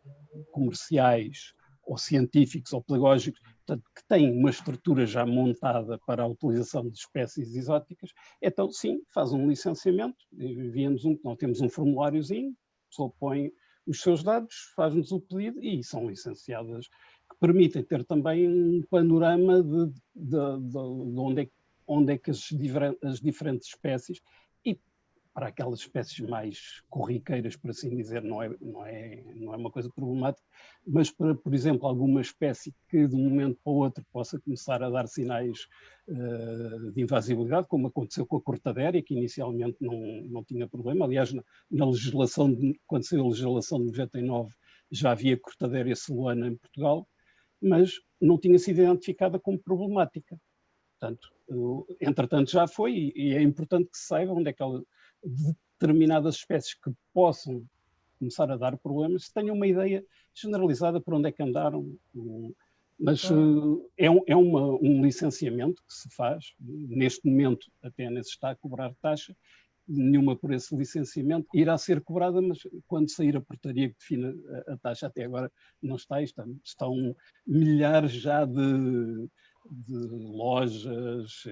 F: comerciais ou científicos ou pedagógicos, portanto, que tem uma estrutura já montada para a utilização de espécies exóticas, então sim, faz um licenciamento, envia-nos nós temos um formuláriozinho, a pessoa põe os seus dados, faz-nos o pedido e são licenciadas, que permitem ter também um panorama de onde é que as diferentes espécies, e para aquelas espécies mais corriqueiras, por assim dizer, não é uma coisa problemática, mas para, por exemplo, alguma espécie que de um momento para o outro possa começar a dar sinais de invasibilidade, como aconteceu com a cortadéria, que inicialmente não tinha problema. Aliás, na legislação, quando saiu a legislação de 99, já havia cortadéria celuana em Portugal, mas não tinha sido identificada como problemática. Portanto, entretanto já foi, e é importante que se saiba onde é que determinadas espécies que possam começar a dar problemas, se tenham uma ideia generalizada por onde é que andaram. Mas é um licenciamento que se faz. Neste momento, a TNS está a cobrar taxa, nenhuma por esse licenciamento irá ser cobrada, mas quando sair a portaria que define a taxa, até agora não está. Estão milhares já de lojas,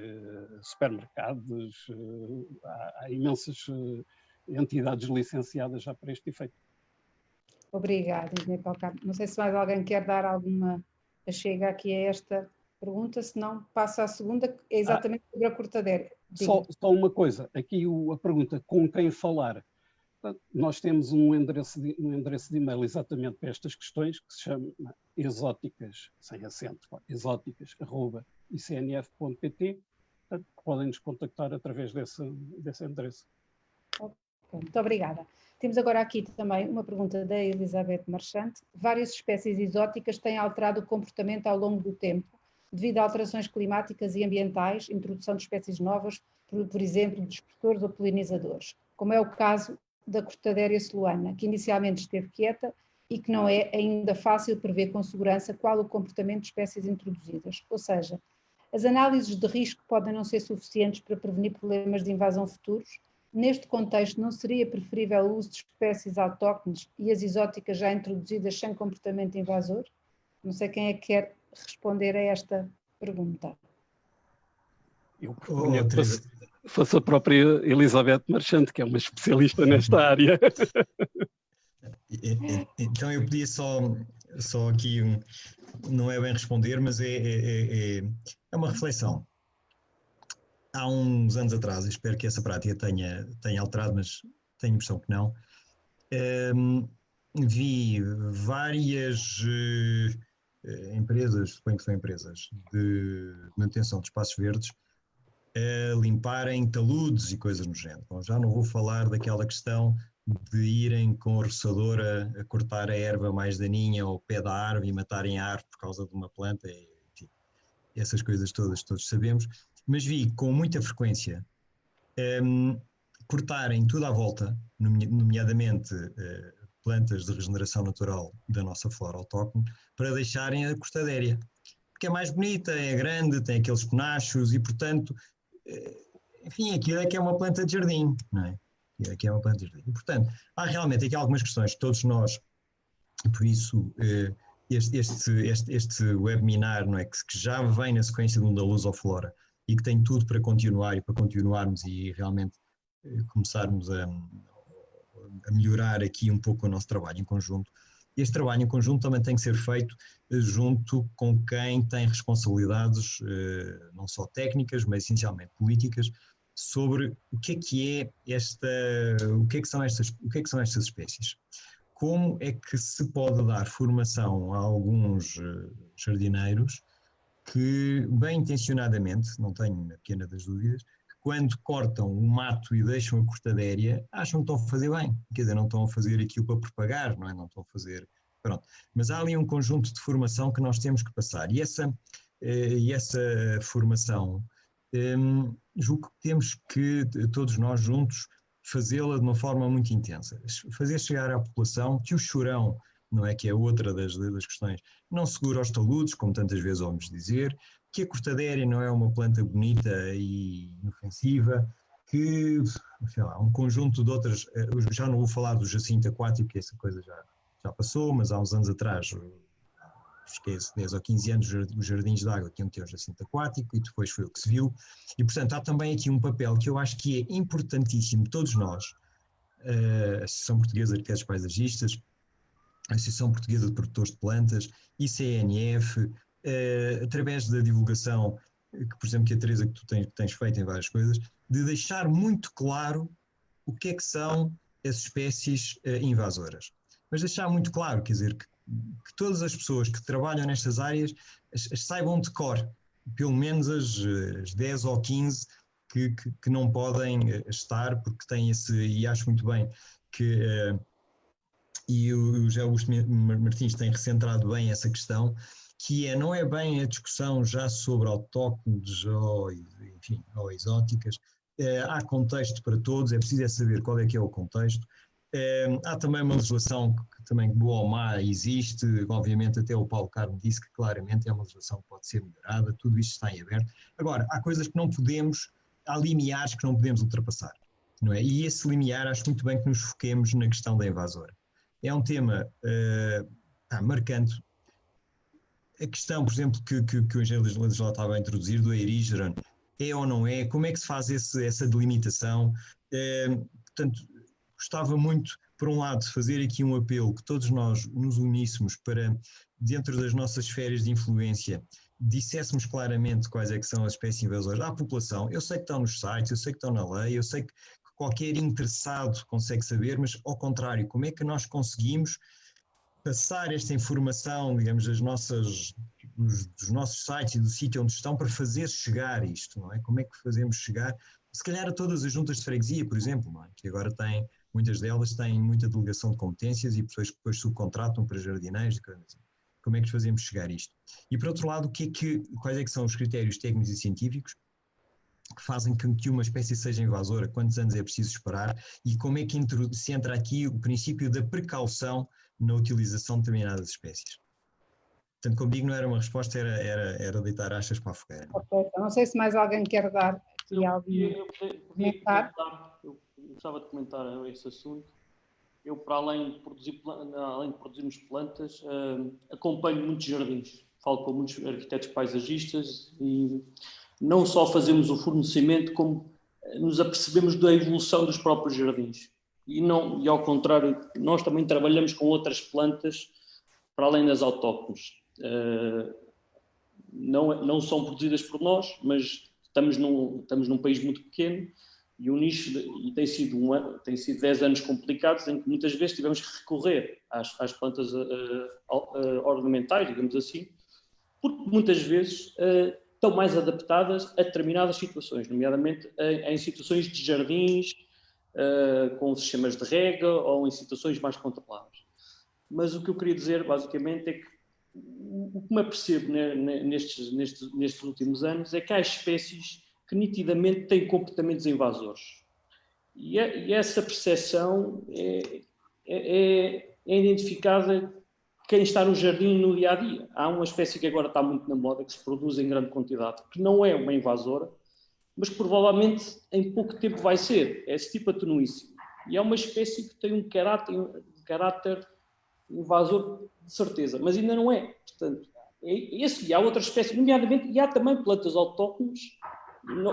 F: supermercados, há imensas entidades licenciadas já para este efeito.
B: Obrigada, engenheiro Paulo Carmo. Não sei se mais alguém quer dar alguma chega aqui a esta pergunta, se não passa à segunda, que é exatamente sobre a cortadéria.
F: Só uma coisa, aqui a pergunta com quem falar. Nós temos um endereço de e-mail exatamente para estas questões, que se chama exóticas, sem acento, exóticas@icnf.pt. Podem nos contactar através desse endereço.
B: Okay, muito obrigada. Temos agora aqui também uma pergunta da Elizabeth Marchante. Várias espécies exóticas têm alterado o comportamento ao longo do tempo, devido a alterações climáticas e ambientais, introdução de espécies novas, por exemplo, dispersores ou polinizadores, como é o caso da cortadéria celuana, que inicialmente esteve quieta e que não é ainda fácil prever com segurança qual o comportamento de espécies introduzidas. Ou seja, as análises de risco podem não ser suficientes para prevenir problemas de invasão futuros. Neste contexto, não seria preferível o uso de espécies autóctones e as exóticas já introduzidas sem comportamento invasor? Não sei quem é que quer responder a esta pergunta.
F: Eu proponho que fosse a própria Elizabeth Marchante, que é uma especialista nesta área.
E: Então eu podia só aqui, não é bem responder, mas é uma reflexão. Há uns anos atrás, espero que essa prática tenha alterado, mas tenho a impressão que não, vi várias empresas, suponho que são empresas de manutenção de espaços verdes, a limparem taludes e coisas no género. Bom, já não vou falar daquela questão de irem com a roçadora a cortar a erva mais daninha ao pé da árvore e matarem a árvore por causa de uma planta, enfim, essas coisas todas todos sabemos, mas vi com muita frequência cortarem tudo à volta, nomeadamente plantas de regeneração natural da nossa flora autóctone para deixarem a cortadéria, porque é mais bonita, é grande, tem aqueles penachos e, portanto, enfim, aquilo é que é uma planta de jardim, não é? Aquilo é que é uma planta de jardim. E, portanto, há realmente aqui algumas questões que todos nós, por isso, este webinar, não é, que já vem na sequência de um da Lusoflora e que tem tudo para continuar e para continuarmos e realmente começarmos a melhorar aqui um pouco o nosso trabalho em conjunto. Este trabalho em conjunto também tem que ser feito junto com quem tem responsabilidades não só técnicas, mas essencialmente políticas, sobre o que é esta, o que é que são estas espécies. Como é que se pode dar formação a alguns jardineiros que, bem intencionadamente, não tenho a pequena das dúvidas, que quando cortam o mato e deixam a cortadéria, acham que estão a fazer bem. Quer dizer, não estão a fazer aquilo para propagar, não é? Não estão a fazer... Pronto. Mas há ali um conjunto de formação que nós temos que passar. E essa formação, julgo que temos que, todos nós juntos, fazê-la de uma forma muito intensa. Fazer chegar à população que o chorão, não é, que é outra das questões, não segura os taludes, como tantas vezes ouvimos dizer, que a cortadéria não é uma planta bonita e inofensiva, que, sei lá, um conjunto de outras, já não vou falar do jacinto aquático, que essa coisa já passou, mas há uns anos atrás, esquece, 10 ou 15 anos, os jardins de água tinham que ter um jacinto aquático e depois foi o que se viu. E, portanto, há também aqui um papel que eu acho que é importantíssimo, todos nós, a Associação Portuguesa de Arquitetos Paisagistas, a Associação Portuguesa de Produtores de Plantas, ICNF, através da divulgação, que, por exemplo, que a Teresa, que tu tens feito em várias coisas, de deixar muito claro o que é que são as espécies invasoras. Mas deixar muito claro, quer dizer, que todas as pessoas que trabalham nestas áreas as saibam de cor, pelo menos as 10 ou 15 que não podem estar, porque têm esse, e acho muito bem que... e o José Augusto Martins tem recentrado bem essa questão, que não é bem a discussão já sobre autóctones ou exóticas. Há contexto para todos, é preciso saber qual é que é o contexto. Há também uma legislação que também, boa ou má, existe. Obviamente, até o Paulo Carmo disse que claramente é uma legislação que pode ser melhorada, tudo isto está em aberto. Agora, há coisas que não podemos, há limiares que não podemos ultrapassar, não é? E esse limiar, acho muito bem que nos foquemos na questão da invasora. É um tema marcante. A questão, por exemplo, que o engenheiro legislador estava a introduzir, do erígeno, é ou não é? Como é que se faz essa delimitação? Portanto, gostava muito, por um lado, de fazer aqui um apelo que todos nós nos uníssemos para, dentro das nossas esferas de influência, disséssemos claramente quais é que são as espécies invasoras à população. Eu sei que estão nos sites, eu sei que estão na lei, eu sei que qualquer interessado consegue saber, mas ao contrário, como é que nós conseguimos passar esta informação, digamos, dos nossos sites e do sítio onde estão para fazer chegar isto, não é? Como é que fazemos chegar, se calhar a todas as juntas de freguesia, por exemplo, não é? Que agora muitas delas têm muita delegação de competências e depois subcontratam para jardineiros e coisas assim. Como é que fazemos chegar isto? E por outro lado, quais é que são os critérios técnicos e científicos que fazem que uma espécie seja invasora, quantos anos é preciso esperar e como é que se entra aqui o princípio da precaução na utilização de determinadas espécies. Portanto, como digo, não era uma resposta, era deitar achas para a fogueira.
B: Okay. Não sei se mais alguém quer dar aqui algum comentário.
C: Eu gostava de comentar esse assunto. Eu, para além de produzirmos plantas, acompanho muitos jardins. Falo com muitos arquitetos paisagistas e não só fazemos o fornecimento, como nos apercebemos da evolução dos próprios jardins. E ao contrário, nós também trabalhamos com outras plantas para além das autóctones. Não são produzidas por nós, mas estamos num país muito pequeno e o nicho tem sido 10 anos complicados em que muitas vezes tivemos que recorrer às plantas ornamentais, digamos assim, porque muitas vezes estão mais adaptadas a determinadas situações, nomeadamente em situações de jardins, com sistemas de rega ou em situações mais controladas. Mas o que eu queria dizer, basicamente, é que o que me apercebo nestes últimos anos é que há espécies que nitidamente têm comportamentos invasores. E essa percepção é é identificada quem está no jardim no dia-a-dia. Há uma espécie que agora está muito na moda, que se produz em grande quantidade, que não é uma invasora, mas que provavelmente em pouco tempo vai ser. É esse tipo atenuício. E é uma espécie que tem um caráter invasor de certeza, mas ainda não é. Portanto, e há outras espécies, nomeadamente, e há também plantas autóctones.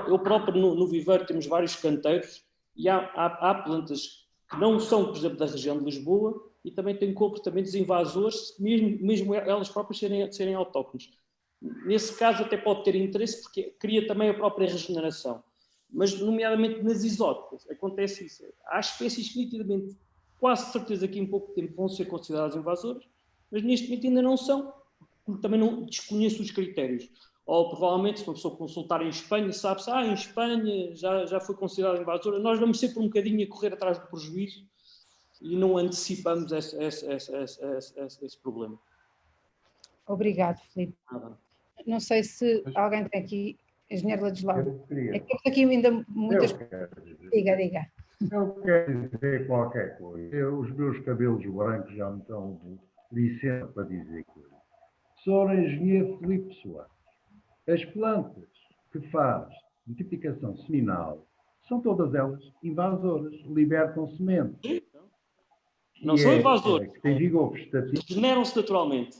C: Eu próprio no viveiro temos vários canteiros e há plantas que não são, por exemplo, da região de Lisboa e também têm comportamentos invasores, mesmo elas próprias serem autóctones. Nesse caso até pode ter interesse porque cria também a própria regeneração. Mas, nomeadamente nas exóticas, acontece isso. Há espécies que nitidamente, quase certeza que em pouco tempo vão ser consideradas invasoras, mas neste momento ainda não são, porque também não desconheço os critérios. Ou provavelmente, se uma pessoa consultar em Espanha, sabe-se, em Espanha já foi considerada invasora. Nós vamos sempre um bocadinho a correr atrás do prejuízo e não antecipamos esse problema.
B: Obrigado, Filipe. Não sei se alguém tem aqui, engenheiro Ladislau. É que temos aqui ainda muitas... Diga.
D: Eu quero dizer qualquer coisa. Os meus cabelos brancos já me dão licença para dizer coisa. Sou engenheiro Filipe Soares. As plantas que faz multiplicação seminal são todas elas invasoras, libertam sementes.
C: Não são invasoras.
D: Que tem vigor vegetativo.
C: Generam-se naturalmente.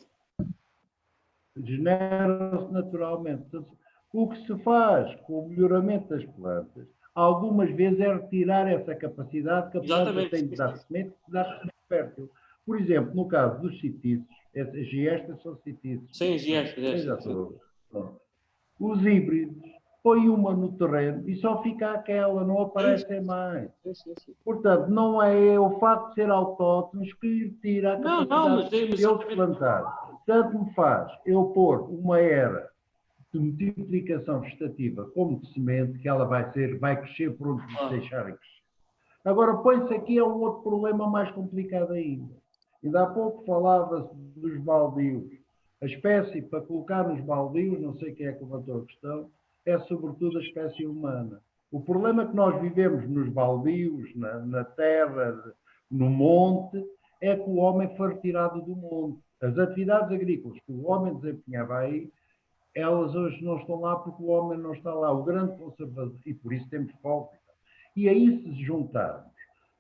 D: Generam-se naturalmente. Portanto, o que se faz com o melhoramento das plantas, algumas vezes é retirar essa capacidade que a planta tem de dar semente, de dar semente fértil. Por exemplo, no caso dos citícios, as giestas são citícios.
C: Sim, giestas.
D: Os híbridos, põe uma no terreno e só fica aquela, não aparecem mais. Portanto, não é o facto de ser autóctonos que lhe tira a capacidade de eu plantar. Tanto me faz eu pôr uma era de multiplicação vegetativa como de semente, que ela vai crescer por onde se deixarem crescer. Agora, põe-se aqui a um outro problema mais complicado ainda. Ainda há pouco falava-se dos baldios. A espécie, para colocar nos baldios, não sei quem é que levantou a questão, é sobretudo a espécie humana. O problema que nós vivemos nos baldios, na terra, no monte, é que o homem foi retirado do monte. As atividades agrícolas que o homem desempenhava aí, elas hoje não estão lá porque o homem não está lá. O grande conservador, e por isso temos falta. E aí, se juntarmos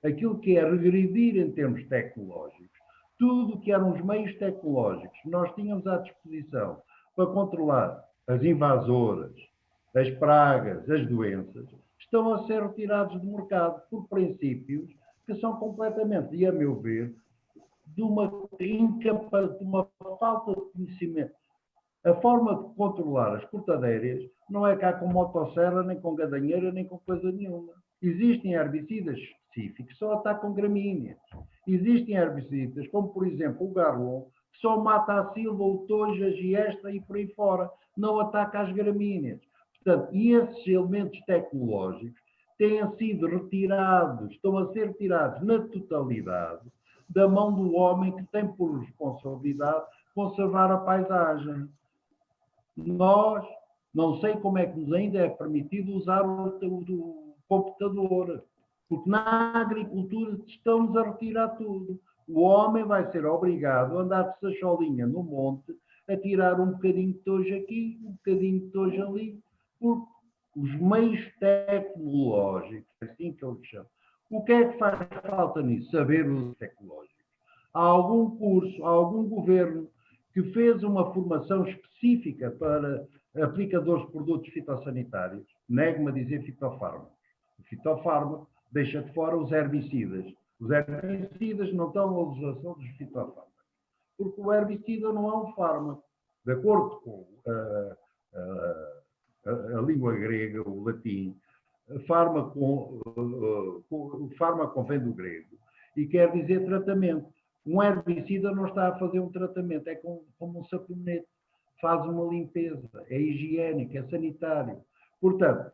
D: aquilo que é regredir em termos tecnológicos, tudo que eram os meios tecnológicos que nós tínhamos à disposição para controlar as invasoras, as pragas, as doenças, estão a ser retirados do mercado por princípios que são completamente, e a meu ver, de uma falta de conhecimento. A forma de controlar as cortadeiras não é cá com motosserra, nem com gadanheira, nem com coisa nenhuma. Existem herbicidas específicos que só atacam gramíneas. Existem herbicidas, como por exemplo o Garlon, que só mata a silva, o tojo, a giesta e por aí fora. Não ataca as gramíneas. Portanto, e esses elementos tecnológicos têm sido retirados, estão a ser retirados na totalidade da mão do homem que tem por responsabilidade conservar a paisagem. Nós, não sei como é que nos ainda é permitido usar o computador, porque na agricultura estamos a retirar tudo. O homem vai ser obrigado a andar de sacholinha no monte, a tirar um bocadinho de tojo aqui, um bocadinho de tojo ali, porque os meios tecnológicos, assim que eu lhe chamo. O que é que faz falta nisso? Saber os tecnológicos. Há algum curso, há algum governo que fez uma formação específica para aplicadores de produtos fitossanitários, nego-me a dizer fitofármacos. O fitofármaco deixa de fora os herbicidas. Os herbicidas não estão na legislação dos fitofármacos, porque o herbicida não é um fármaco. De acordo com a língua grega, o latim, o fármaco vem do grego e quer dizer tratamento. Um herbicida não está a fazer um tratamento, é como um sabonete, faz uma limpeza, é higiênico, é sanitário. Portanto,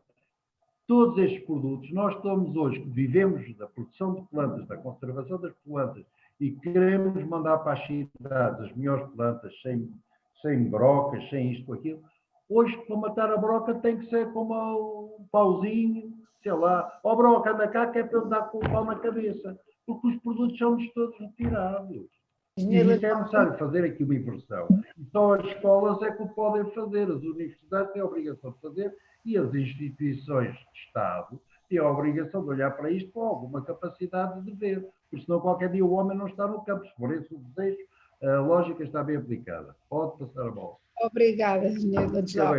D: todos estes produtos, nós estamos hoje, vivemos da produção de plantas, da conservação das plantas e queremos mandar para as cidades as melhores plantas, sem brocas, sem isto, aquilo. Hoje, para matar a broca, tem que ser como um pauzinho, sei lá, ó broca, anda cá que é para eu dar com o pau na cabeça, porque os produtos são-nos todos retirados. E isso é necessário fazer aqui uma inversão. E só as escolas é que o podem fazer, as universidades têm a obrigação de fazer e as instituições de Estado têm a obrigação de olhar para isto com alguma capacidade de ver, porque senão qualquer dia o homem não está no campo. Se for esse o desejo, a lógica está bem aplicada. Pode passar a bola.
B: Obrigada, Engenheiro Ladislau.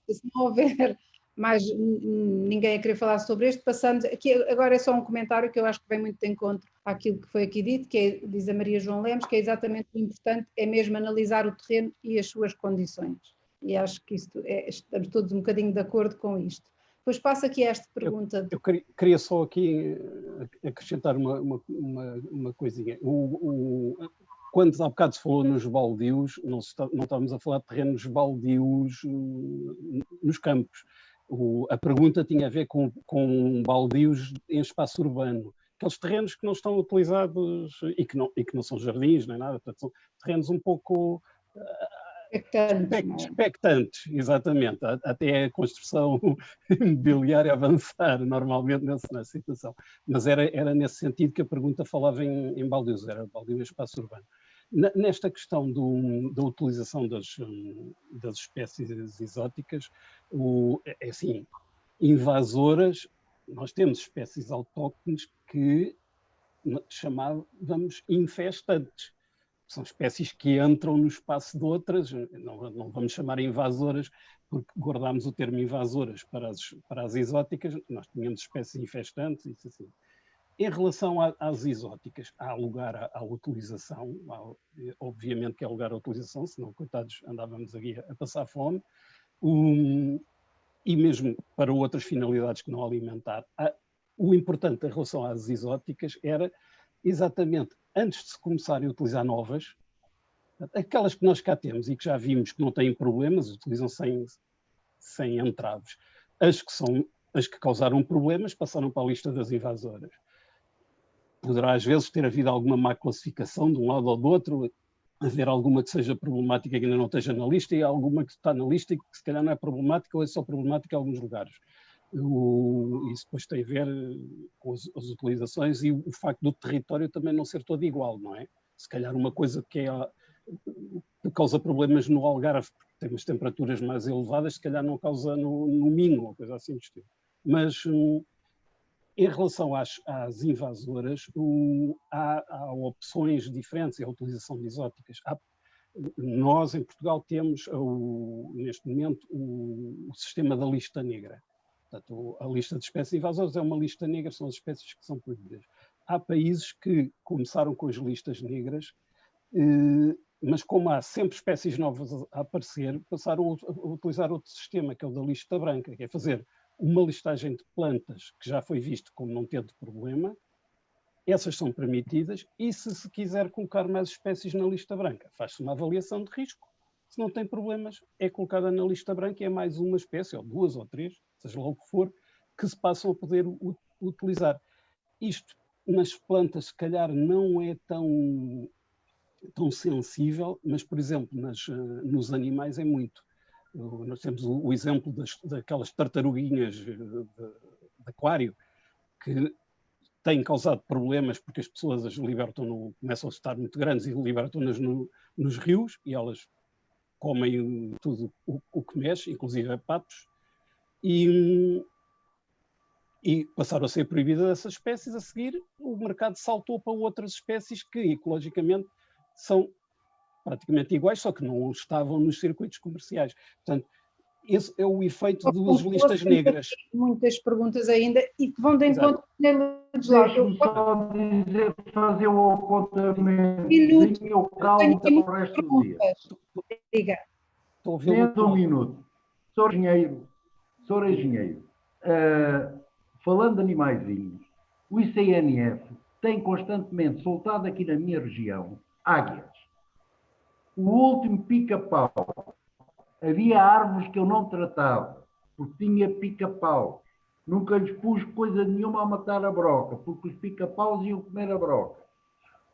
B: Se não houver mais ninguém a querer falar sobre este, passando aqui, agora é só um comentário que eu acho que vem muito de encontro àquilo que foi aqui dito, que é, diz a Maria João Lemos, que é exatamente o importante, é mesmo analisar o terreno e as suas condições. E acho que isto estamos todos um bocadinho de acordo com isto. Depois passo aqui a esta pergunta.
F: Eu queria só aqui acrescentar uma coisinha. Quando há bocado se falou nos baldios, não estamos a falar de terrenos baldios nos campos. A pergunta tinha a ver com baldios em espaço urbano. Aqueles terrenos que não estão utilizados e que não são jardins nem nada, portanto, são terrenos um pouco expectantes, exatamente, até a construção imobiliária avançar normalmente nessa situação. Mas era nesse sentido que a pergunta falava em baldios, era baldio em espaço urbano. Nesta questão da utilização das espécies exóticas, é assim, invasoras, nós temos espécies autóctones que chamávamos infestantes. São espécies que entram no espaço de outras, não vamos chamar invasoras, porque guardámos o termo invasoras para as exóticas, nós tínhamos espécies infestantes, isso assim. Em relação às exóticas, há lugar à utilização, obviamente que há lugar à utilização, senão, coitados, andávamos aqui a passar fome, e mesmo para outras finalidades que não alimentar. O importante em relação às exóticas era exatamente antes de se começarem a utilizar novas, aquelas que nós cá temos e que já vimos que não têm problemas, utilizam sem entraves. As que causaram problemas passaram para a lista das invasoras. Poderá às vezes ter havido alguma má classificação de um lado ou do outro, haver alguma que seja problemática que ainda não esteja na lista e alguma que está na lista e que se calhar não é problemática ou é só problemática em alguns lugares. Isso depois tem a ver com as utilizações e o facto do território também não ser todo igual, não é? Se calhar uma coisa que causa problemas no Algarve, porque tem umas temperaturas mais elevadas, se calhar não causa no Minho, ou coisa assim do estilo. Mas em relação às invasoras, há opções diferentes, a utilização de exóticas. Nós, em Portugal, temos, neste momento, o sistema da lista negra. Portanto, a lista de espécies invasoras é uma lista negra, são as espécies que são proibidas. Há países que começaram com as listas negras, mas como há sempre espécies novas a aparecer, passaram a utilizar outro sistema, que é o da lista branca, que é fazer uma listagem de plantas que já foi visto como não tendo problema, essas são permitidas, e se quiser colocar mais espécies na lista branca, faz-se uma avaliação de risco. Se não tem problemas, é colocada na lista branca e é mais uma espécie, ou duas ou três, seja lá o que for, que se passam a poder utilizar. Isto, nas plantas, se calhar não é tão sensível, mas, por exemplo, nos animais é muito. Nós temos o exemplo daquelas tartaruguinhas de aquário que têm causado problemas porque as pessoas as libertam, começam a estar muito grandes e libertam-nas nos rios e elas comem tudo o que mexe, inclusive patos, e passaram a ser proibidas essas espécies. A seguir, o mercado saltou para outras espécies que ecologicamente são praticamente iguais, só que não estavam nos circuitos comerciais. Portanto, esse é o efeito das listas negras.
B: Muitas perguntas ainda e que vão de encontro ao Engenheiro Ladislau.
D: Deixe-me só dizer, fazer o apontamento e eu calmo para o resto do dia.
B: Diga.
D: Menos um minuto. Sr. Engenheiro, falando de animaizinhos, o ICNF tem constantemente soltado aqui na minha região águias. O último pica-pau, havia árvores que eu não tratava, porque tinha pica-pau. Nunca lhes pus coisa nenhuma a matar a broca, porque os pica-paus iam comer a broca.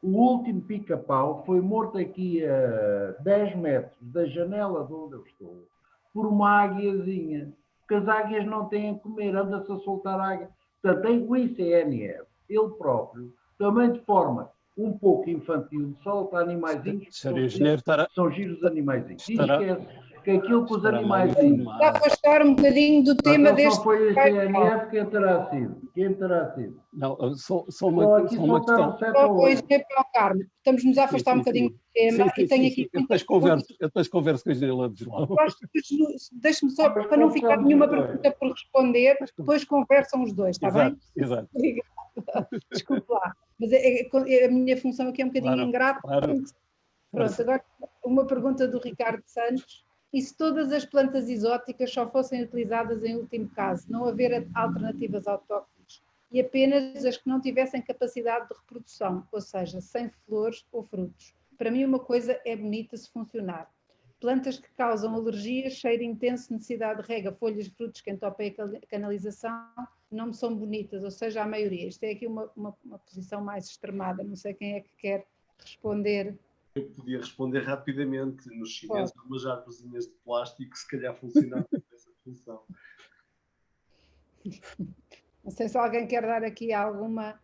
D: O último pica-pau foi morto aqui a 10 metros da janela de onde eu estou, por uma águiazinha. porque as águias não têm a comer, anda-se a soltar águia. Portanto, o ICNF, ele próprio, também de forma um pouco infantil, solta animaizinhos que são giros animaizinhos. E esquece que aquilo que os animaizinhos...
B: Vamos afastar um bocadinho do tema
D: então,
B: deste...
D: só foi o ICNF, quem terá sido? Quem terá sido?
F: Não, só uma questão.
B: Estamos-nos a afastar um bocadinho do tema e tenho aqui...
F: Eu depois converso com a Engenheira Ladislau.
B: Deixe-me só, para não ficar nenhuma pergunta por responder, depois conversam os dois, está bem?
F: Exato.
B: Desculpe lá. Mas a minha função aqui é um bocadinho ingrata.
F: Claro.
B: Pronto, agora uma pergunta do Ricardo Santos. E se todas as plantas exóticas só fossem utilizadas em último caso, não haver alternativas autóctones e apenas as que não tivessem capacidade de reprodução, ou seja, sem flores ou frutos? Para mim uma coisa é bonita se funcionar. Plantas que causam alergias, cheiro intenso, necessidade de rega, folhas, frutos que entopem a canalização, não me são bonitas, ou seja, a maioria. Isto é aqui uma posição mais extremada, não sei quem é que quer responder.
A: Eu podia responder rapidamente. Nos chineses, umas árvorezinhas de plástico, se calhar funcionavam nessa função.
B: Não sei se alguém quer dar aqui alguma,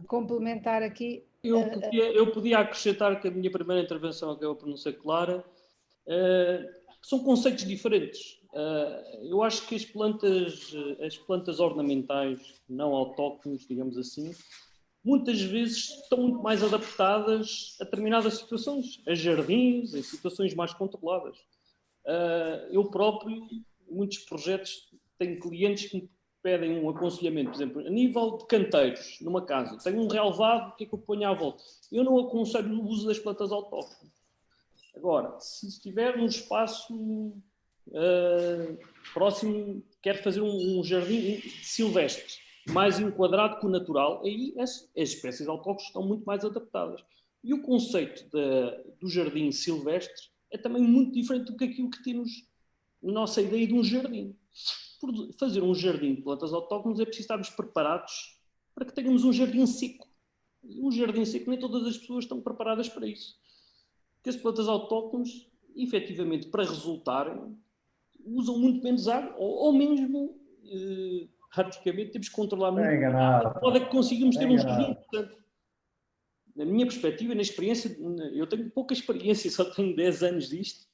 B: complementar aqui.
C: Eu podia acrescentar que a minha primeira intervenção acabou por não ser clara. São conceitos diferentes. Eu acho que as plantas ornamentais não autóctones, digamos assim, muitas vezes estão muito mais adaptadas a determinadas situações, a jardins, em situações mais controladas. Eu próprio, muitos projetos, tenho clientes que me pedem um aconselhamento, por exemplo, a nível de canteiros, numa casa. Tenho um relvado, o que é que eu ponho à volta? Eu não aconselho o uso das plantas autóctones. Agora, se tiver um espaço próximo, quer fazer um jardim silvestre, mais enquadrado com o natural, aí as espécies autóctones estão muito mais adaptadas. E o conceito do jardim silvestre é também muito diferente do que aquilo que temos na nossa ideia de um jardim. Por fazer um jardim de plantas autóctones é preciso estarmos preparados para que tenhamos um jardim seco. E um jardim seco, nem todas as pessoas estão preparadas para isso. Porque as plantas autóctones, efetivamente, para resultarem, usam muito menos água, ou mesmo, praticamente, temos que controlar muito. Pode é que conseguimos ter um jardim. Portanto, na minha perspectiva, na experiência, eu tenho pouca experiência, só tenho 10 anos disto,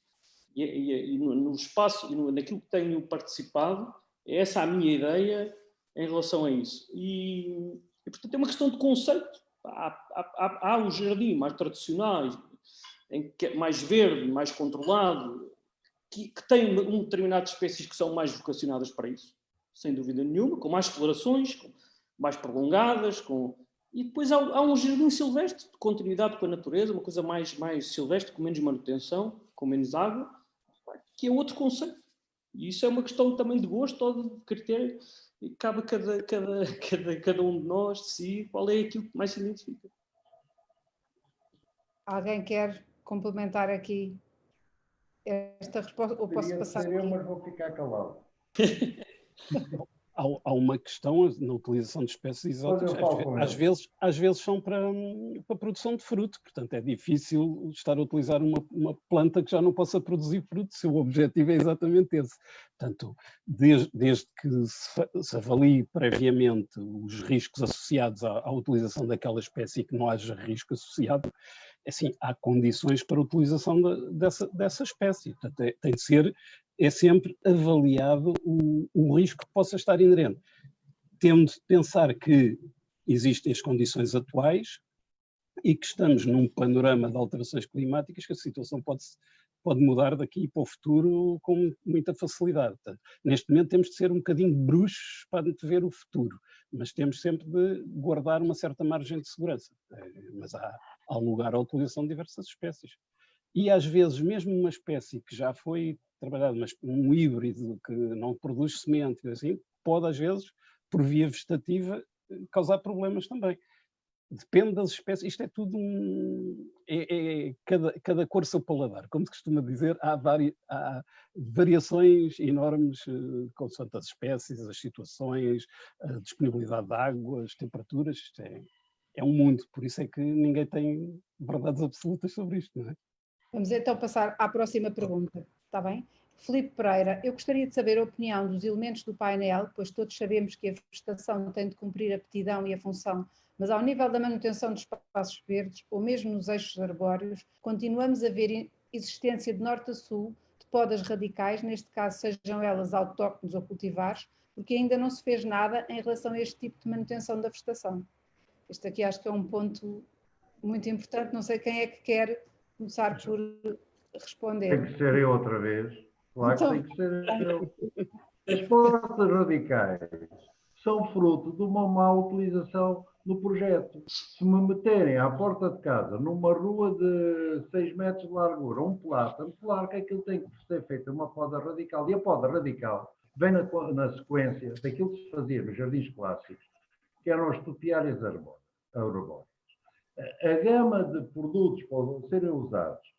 C: e no espaço, e naquilo que tenho participado, é essa a minha ideia em relação a isso. E portanto, é uma questão de conceito. Há um jardim mais tradicional, mais verde, mais controlado, que tem determinadas espécies que são mais vocacionadas para isso, sem dúvida nenhuma, com mais florações, mais prolongadas, e depois há um jardim silvestre, de continuidade com a natureza, uma coisa mais silvestre, com menos manutenção, com menos água, que é outro conceito. E isso é uma questão também de gosto ou de critério, e cabe a cada um de nós decidir qual é aquilo que mais se identifica.
B: Alguém quer complementar aqui esta resposta? Ou posso passar?
D: Eu, mas vou ficar calado.
F: Há uma questão na utilização de espécies exóticas, às vezes são para a produção de fruto, portanto é difícil estar a utilizar uma planta que já não possa produzir fruto, se o objetivo é exatamente esse. Portanto, desde que se avalie previamente os riscos associados à utilização daquela espécie e que não haja risco associado, assim, há condições para a utilização dessa espécie. Portanto, tem de ser... é sempre avaliado o risco que possa estar inerente. Temos de pensar que existem as condições atuais e que estamos num panorama de alterações climáticas que a situação pode mudar daqui para o futuro com muita facilidade. Portanto, neste momento temos de ser um bocadinho bruxos para antever o futuro, mas temos sempre de guardar uma certa margem de segurança. Mas há lugar à utilização de diversas espécies. E às vezes, mesmo uma espécie que já foi trabalhado, mas um híbrido que não produz semente, assim, pode às vezes, por via vegetativa, causar problemas também. Depende das espécies, isto é tudo cada cor seu paladar, como se costuma dizer, há variações enormes consoante as espécies, as situações, a disponibilidade de água, as temperaturas, isto é um mundo, por isso é que ninguém tem verdades absolutas sobre isto, não é?
B: Vamos então passar à próxima pergunta, está bem? Filipe Pereira, eu gostaria de saber a opinião dos elementos do painel, pois todos sabemos que a vegetação tem de cumprir a aptidão e a função, mas ao nível da manutenção dos espaços verdes, ou mesmo nos eixos arbóreos, continuamos a ver existência de norte a sul de podas radicais, neste caso sejam elas autóctones ou cultivares, porque ainda não se fez nada em relação a este tipo de manutenção da vegetação. Este aqui acho que é um ponto muito importante, não sei quem é que quer começar por responder.
D: Tem que ser eu outra vez. Claro que tem que ser eu. As podas radicais são fruto de uma má utilização no projeto. Se me meterem à porta de casa, numa rua de 6 metros de largura, um plátano, claro que aquilo tem que ser feito uma poda radical. E a poda radical vem na sequência daquilo que se fazia nos jardins clássicos, que eram as topiárias arbóreas. A gama de produtos que podem ser usados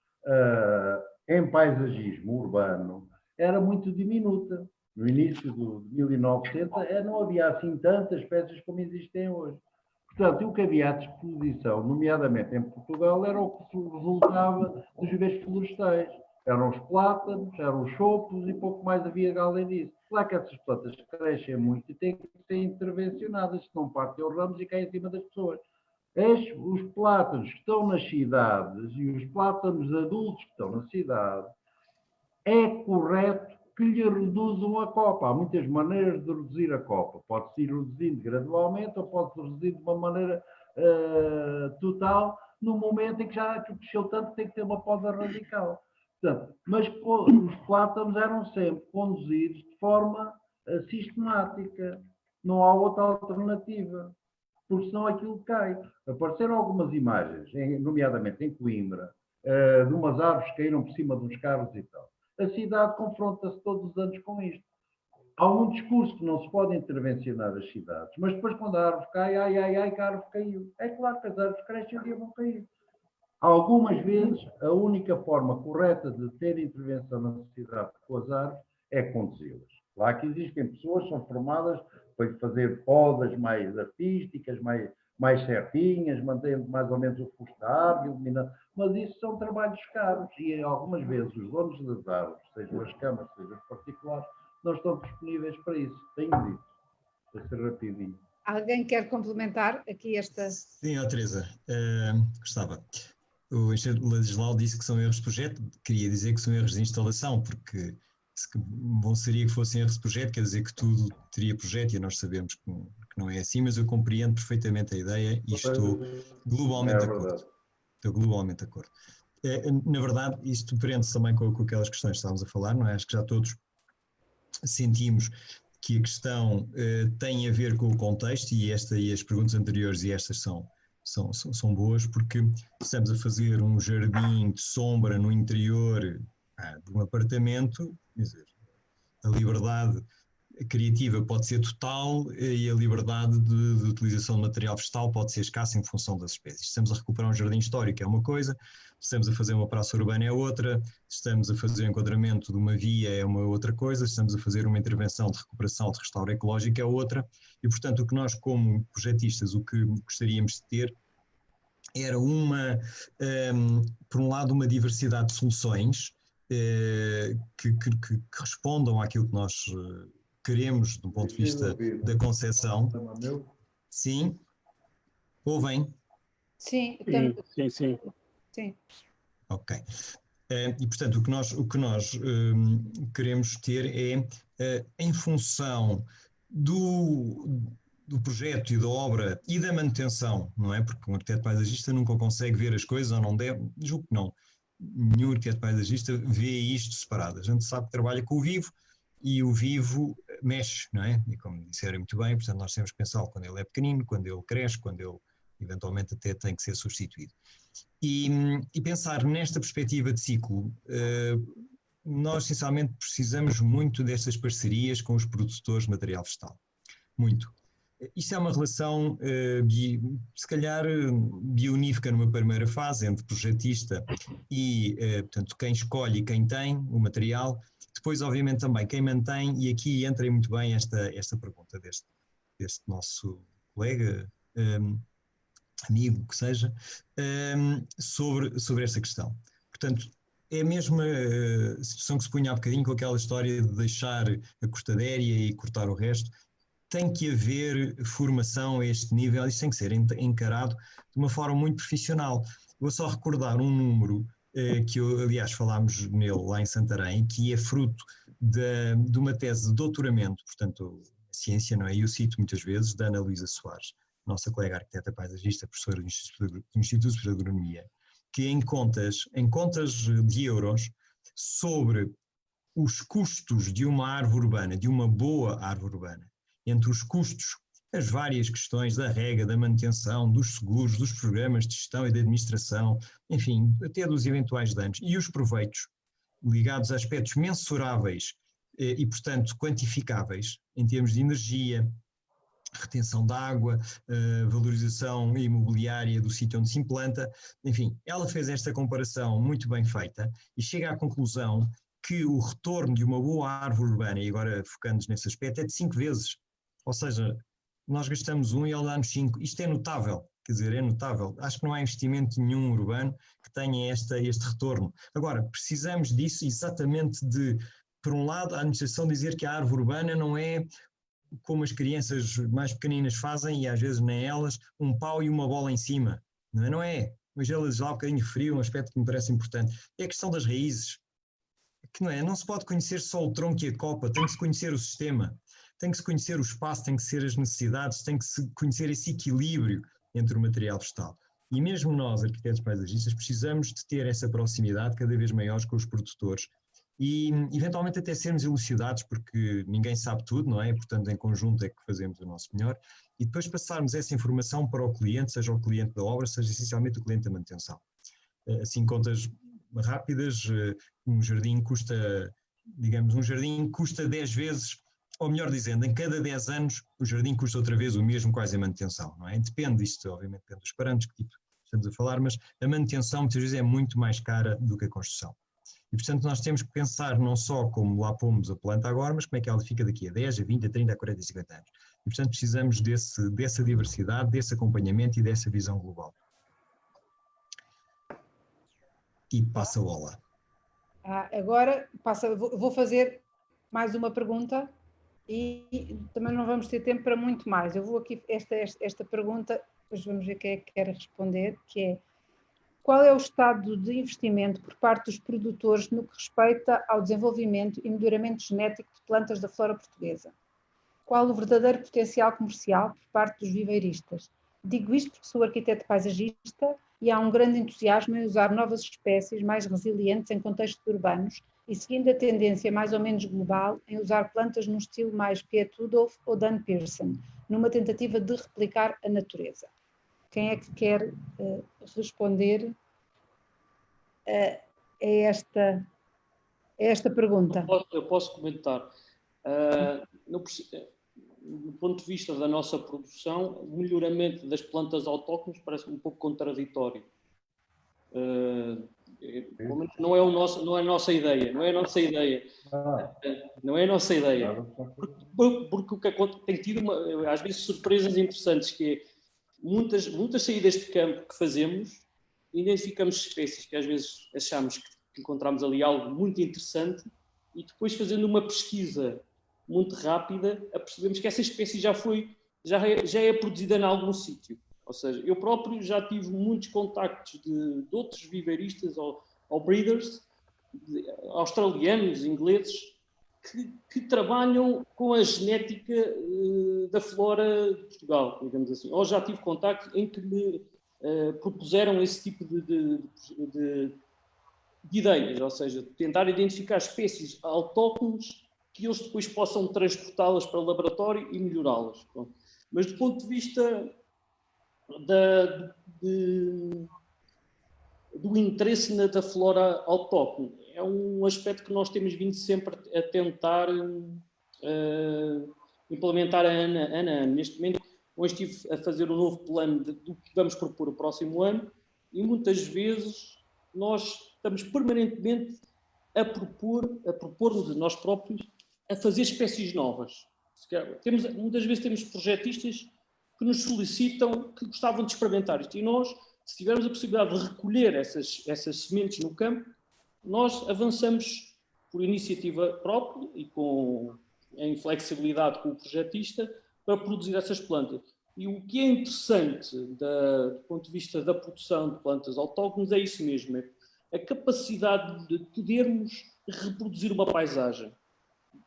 D: em paisagismo urbano era muito diminuta. No início de 1970 não havia assim tantas espécies como existem hoje. Portanto, o que havia à disposição, nomeadamente em Portugal, era o que resultava dos viveiros florestais. Eram os plátanos, eram os chopos e pouco mais havia além disso. Claro que essas plantas crescem muito e têm que ser intervencionadas, senão partem os ramos e caem em cima das pessoas. Os plátanos que estão nas cidades e os plátanos adultos que estão na cidade, é correto que lhe reduzam a copa. Há muitas maneiras de reduzir a copa. Pode-se ir reduzindo gradualmente ou pode-se reduzir de uma maneira total no momento em que já cresceu tanto que tem que ter uma poda radical. Portanto, mas os plátanos eram sempre conduzidos de forma sistemática. Não há outra alternativa. Porque senão aquilo cai. Apareceram algumas imagens, nomeadamente em Coimbra, de umas árvores que caíram por cima de uns carros e tal. A cidade confronta-se todos os anos com isto. Há um discurso que não se pode intervencionar as cidades, mas depois quando a árvore cai, ai, que a árvore caiu. É claro que as árvores crescem e um dia vão cair. Algumas vezes, a única forma correta de ter intervenção na cidade com as árvores é conduzi-las. Lá que existem pessoas que são formadas para fazer podas mais artísticas, mais certinhas, mantendo mais ou menos o fusto da árvore, iluminando. Mas isso são trabalhos caros e algumas vezes os donos das árvores, sejam as câmaras, sejam os particulares, não estão disponíveis para isso. Tenho dito, para ser rapidinho.
B: Alguém quer complementar aqui esta...
E: Sim, Teresa, gostava. O engenheiro Ladislau disse que são erros de projeto, queria dizer que são erros de instalação, porque bom seria que fossem erros de projeto, quer dizer que tudo teria projeto e nós sabemos que não é assim, mas eu compreendo perfeitamente a ideia e estou globalmente de acordo. Estou globalmente de acordo. Na verdade, isto prende-se também com aquelas questões que estávamos a falar, não é? Acho que já todos sentimos que a questão tem a ver com o contexto e as perguntas anteriores e estas são boas, porque estamos a fazer um jardim de sombra no interior de um apartamento, quer dizer, a liberdade criativa pode ser total e a liberdade de utilização de material vegetal pode ser escassa em função das espécies. Estamos a recuperar um jardim histórico, é uma coisa, estamos a fazer uma praça urbana é outra, estamos a fazer o enquadramento de uma via é uma outra coisa, estamos a fazer uma intervenção de recuperação, de restauro ecológico é outra, e portanto o que nós como projetistas, o que gostaríamos de ter era por um lado, uma diversidade de soluções que respondam àquilo que nós queremos do ponto de vista da concepção. Sim? Ouvem?
B: Sim. Sim.
E: Ok. E, portanto, o que nós queremos ter é, em função do projeto e da obra e da manutenção, não é? Porque um arquiteto paisagista nunca consegue ver as coisas, ou não deve, julgo que não. Nenhum arquiteto paisagista vê isto separado. A gente sabe que trabalha com o vivo e o vivo mexe, não é? E como disseram muito bem, portanto nós temos que pensar quando ele é pequenino, quando ele cresce, quando ele eventualmente até tem que ser substituído. E pensar nesta perspectiva de ciclo, nós essencialmente precisamos muito destas parcerias com os produtores de material vegetal. Muito. Isto é uma relação, se calhar, bionífica numa primeira fase, entre projetista e, portanto, quem escolhe e quem tem o material. Depois, obviamente, também quem mantém, e aqui entra muito bem esta pergunta deste nosso colega, amigo, que seja, sobre esta questão. Portanto, é a mesma situação que se punha há bocadinho com aquela história de deixar a cortadeira e cortar o resto. Tem que haver formação a este nível, isto tem que ser encarado de uma forma muito profissional. Vou só recordar um número que, aliás, falámos nele lá em Santarém, que é fruto de uma tese de doutoramento, portanto, ciência, não é? Eu cito muitas vezes, da Ana Luísa Soares, nossa colega arquiteta paisagista, professora do Instituto de Agronomia, que em contas de euros sobre os custos de uma árvore urbana, de uma boa árvore urbana, entre os custos, as várias questões da rega, da manutenção, dos seguros, dos programas de gestão e de administração, enfim, até dos eventuais danos, e os proveitos ligados a aspectos mensuráveis e, portanto, quantificáveis em termos de energia, retenção de água, valorização imobiliária do sítio onde se implanta, enfim, ela fez esta comparação muito bem feita e chega à conclusão que o retorno de uma boa árvore urbana, e agora focando-nos nesse aspecto, é de 5 vezes. Ou seja, nós gastamos 1 e ele dá-nos 5. Isto é notável, quer dizer, é notável. Acho que não há investimento nenhum urbano que tenha este retorno. Agora, precisamos disso exatamente de, por um lado, a administração dizer que a árvore urbana não é como as crianças mais pequeninas fazem, e às vezes nem elas, um pau e uma bola em cima. Não é? Mas elas lá um bocadinho frio, um aspecto que me parece importante. É a questão das raízes. Que não se pode conhecer só o tronco e a copa, tem que se conhecer o sistema. Tem que se conhecer o espaço, tem que ser as necessidades, tem que se conhecer esse equilíbrio entre o material vegetal. E mesmo nós, arquitetos paisagistas, precisamos de ter essa proximidade cada vez maior com os produtores e, eventualmente, até sermos elucidados, porque ninguém sabe tudo, não é? Portanto, em conjunto é que fazemos o nosso melhor. E depois passarmos essa informação para o cliente, seja o cliente da obra, seja essencialmente o cliente da manutenção. Assim, contas rápidas, um jardim custa 10 vezes, ou melhor dizendo, em cada 10 anos o jardim custa outra vez o mesmo quase a manutenção, não é? Depende disto, obviamente, depende dos parâmetros que tipo estamos a falar, mas a manutenção muitas vezes é muito mais cara do que a construção. E, portanto, nós temos que pensar não só como lá pomos a planta agora, mas como é que ela fica daqui a 10, a 20, a 30, a 40, a 50 anos. E, portanto, precisamos dessa diversidade, desse acompanhamento e dessa visão global. E passa a bola.
B: Agora vou fazer mais uma pergunta e também não vamos ter tempo para muito mais. Eu vou aqui, esta pergunta, depois vamos ver quem é que quer responder, que é: qual é o estado de investimento por parte dos produtores no que respeita ao desenvolvimento e melhoramento genético de plantas da flora portuguesa? Qual o verdadeiro potencial comercial por parte dos viveiristas? Digo isto porque sou arquiteto paisagista e há um grande entusiasmo em usar novas espécies mais resilientes em contextos urbanos e seguindo a tendência mais ou menos global em usar plantas num estilo mais Piet Rudolph ou Dan Pearson, numa tentativa de replicar a natureza. Quem é que quer responder a esta pergunta?
C: Eu posso comentar. Do ponto de vista da nossa produção, o melhoramento das plantas autóctones parece um pouco contraditório. Não é a nossa ideia. Porque o que acontece, tem tido às vezes surpresas interessantes, que é muitas saídas de campo que fazemos, identificamos espécies que às vezes achamos que encontramos ali algo muito interessante e depois, fazendo uma pesquisa muito rápida, percebemos que essa espécie já é produzida em algum sítio. Ou seja, eu próprio já tive muitos contactos de outros viveiristas ou breeders, australianos, ingleses, que trabalham com a genética da flora de Portugal, digamos assim. Ou já tive contacto em que me propuseram esse tipo de ideias, ou seja, tentar identificar espécies autóctones que eles depois possam transportá-las para o laboratório e melhorá-las. Mas do ponto de vista do interesse da flora autóctone, é um aspecto que nós temos vindo sempre a tentar implementar ano a ano. Neste momento, hoje estive a fazer um novo plano do que vamos propor o próximo ano e muitas vezes nós estamos permanentemente a propor-nos a nós próprios a fazer espécies novas. Muitas vezes temos projetistas que nos solicitam que gostavam de experimentar isto e nós, se tivermos a possibilidade de recolher essas sementes no campo, nós avançamos por iniciativa própria e em flexibilidade com o projetista para produzir essas plantas. E o que é interessante do ponto de vista da produção de plantas autóctones é isso mesmo, é a capacidade de podermos reproduzir uma paisagem,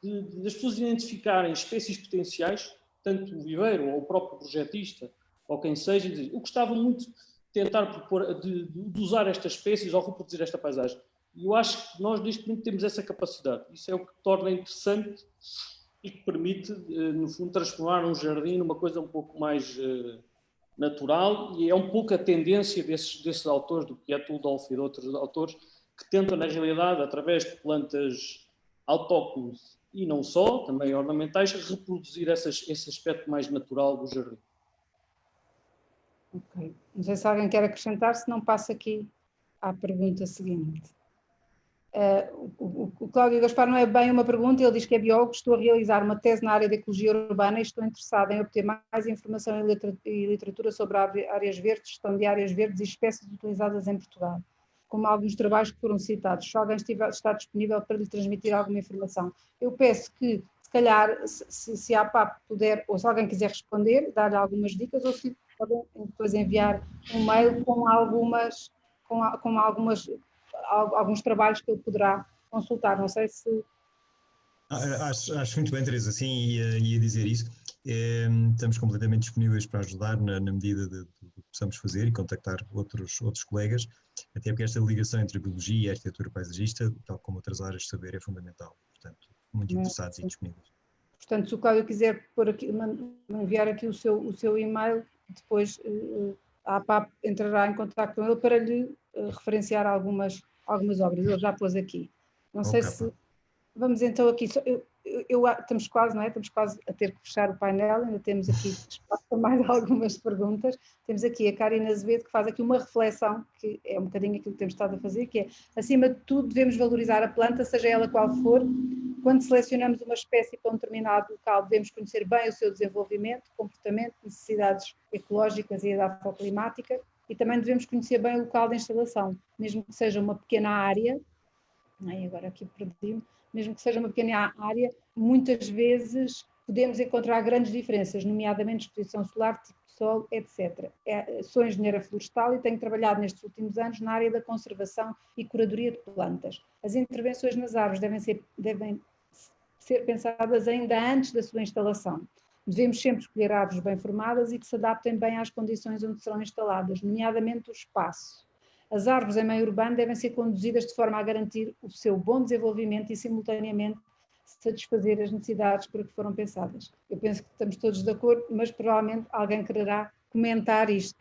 C: das pessoas identificarem espécies potenciais, tanto o viveiro ou o próprio projetista, ou quem seja, e dizer, eu gostava muito de tentar propor, de usar estas espécies ou reproduzir esta paisagem. E eu acho que nós, neste momento, temos essa capacidade. Isso é o que torna interessante e que permite, no fundo, transformar um jardim numa coisa um pouco mais natural, e é um pouco a tendência desses autores, do Piet Rudolph e de outros autores, que tentam, na realidade, através de plantas autóctones e não só, também ornamentais, reproduzir esse aspecto mais natural do jardim.
B: Ok. Não sei se alguém quer acrescentar, se não passo aqui à pergunta seguinte. O Cláudio Gaspar não é bem uma pergunta, ele diz que é biólogo, estou a realizar uma tese na área de ecologia urbana e estou interessado em obter mais informação e literatura sobre áreas verdes, gestão de áreas verdes e espécies utilizadas em Portugal, como alguns trabalhos que foram citados. Se alguém está disponível para lhe transmitir alguma informação. Eu peço que, se calhar, se a APAP puder, ou se alguém quiser responder, dar-lhe algumas dicas, ou se podem depois enviar um mail com alguns trabalhos que ele poderá consultar. Não sei se...
E: Acho muito bem, Teresa, sim, ia dizer isso. Estamos completamente disponíveis para ajudar na medida do que possamos fazer e contactar outros colegas, até porque esta ligação entre a biologia e a arquitetura paisagista, tal como outras áreas de saber, é fundamental. Portanto, muito interessados e disponíveis.
B: Portanto, se o Cláudio quiser enviar aqui o seu e-mail, depois a APAP entrará em contato com ele para lhe referenciar algumas obras. Ele já pôs aqui. Não sei se... Vamos então aqui... estamos quase, não é? Estamos quase a ter que fechar o painel, ainda temos aqui espaço para mais algumas perguntas. Temos aqui a Karina Azevedo, que faz aqui uma reflexão, que é um bocadinho aquilo que temos estado a fazer, que é, acima de tudo, devemos valorizar a planta, seja ela qual for. Quando selecionamos uma espécie para um determinado local, devemos conhecer bem o seu desenvolvimento, comportamento, necessidades ecológicas e adaptoclimática, e também devemos conhecer bem o local de instalação, mesmo que seja uma pequena área, agora aqui perdi-me, mesmo que seja uma pequena área, muitas vezes podemos encontrar grandes diferenças, nomeadamente exposição solar, tipo de solo, etc. Sou engenheira florestal e tenho trabalhado nestes últimos anos na área da conservação e curadoria de plantas. As intervenções nas árvores devem ser pensadas ainda antes da sua instalação. Devemos sempre escolher árvores bem formadas e que se adaptem bem às condições onde serão instaladas, nomeadamente o espaço. As árvores em meio urbano devem ser conduzidas de forma a garantir o seu bom desenvolvimento e, simultaneamente, satisfazer as necessidades para que foram pensadas. Eu penso que estamos todos de acordo, mas provavelmente alguém quererá comentar isto,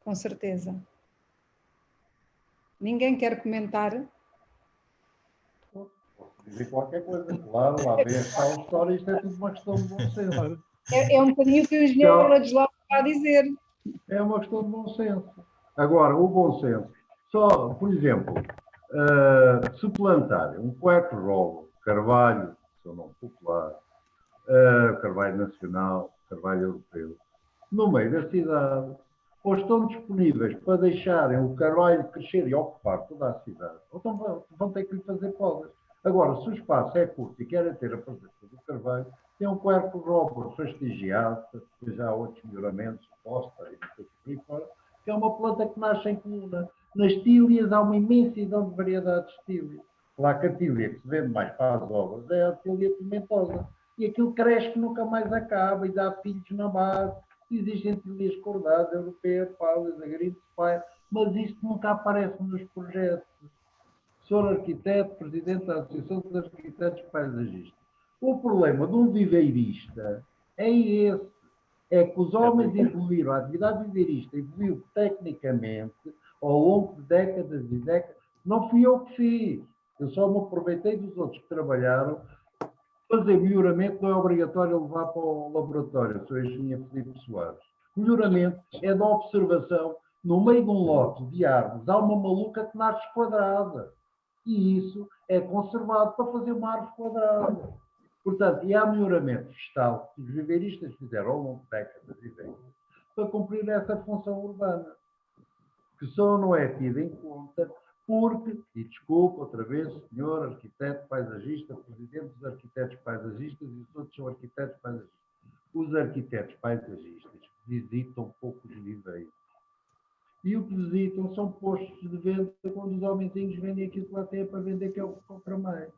B: com certeza. Ninguém quer comentar?
D: Posso dizer qualquer coisa, claro, lá vem a tal história, isto é tudo uma questão de bom senso.
B: É um bocadinho o que o engenheiro Ladislau está a dizer.
D: É uma questão de bom senso. Agora, o bom senso, só, por exemplo, se plantar um quercus carvalho, seu nome popular, carvalho nacional, carvalho europeu, no meio da cidade, ou estão disponíveis para deixarem o carvalho crescer e ocupar toda a cidade, ou então vão ter que lhe fazer podas. Agora, se o espaço é curto e querem ter a presença do carvalho, tem um quercus prestigiado, depois há outros melhoramentos, posta e tudo por aí fora, que é uma planta que nasce em coluna. Nas tílias há uma imensidão de variedades de tílias. Lá que a tília que se vende mais para as obras é a tília pimentosa. E aquilo cresce que nunca mais acaba e dá filhos na base. Existem tílias cordadas, europeias, pálidas, agrides, mas isto nunca aparece nos projetos. Sou arquiteto, presidente da Associação dos Arquitetos Paisagistas. O problema de um viveirista é esse. É que os homens evoluíram, a atividade viveirista evoluiu tecnicamente ao longo de décadas e décadas. Não fui eu que fiz. Eu só me aproveitei dos outros que trabalharam. Fazer melhoramento não é obrigatório levar para o laboratório. Sou engenheiro Filipe Soares. Melhoramento é da observação. No meio de um lote de árvores há uma maluca que nasce quadrada. E isso é conservado para fazer uma árvore quadrada. Portanto, e há melhoramento vegetal que os viveiristas fizeram ao longo de décadas e décadas para cumprir essa função urbana, que só não é tida em conta Porque, e desculpa outra vez, senhor arquiteto paisagista, presidente dos arquitetos paisagistas, e os outros são arquitetos paisagistas. Os arquitetos paisagistas visitam poucos viveiros. E o que visitam são postos de venda quando os homenzinhos vendem aquilo que lá tem para vender, que é o que compra mais.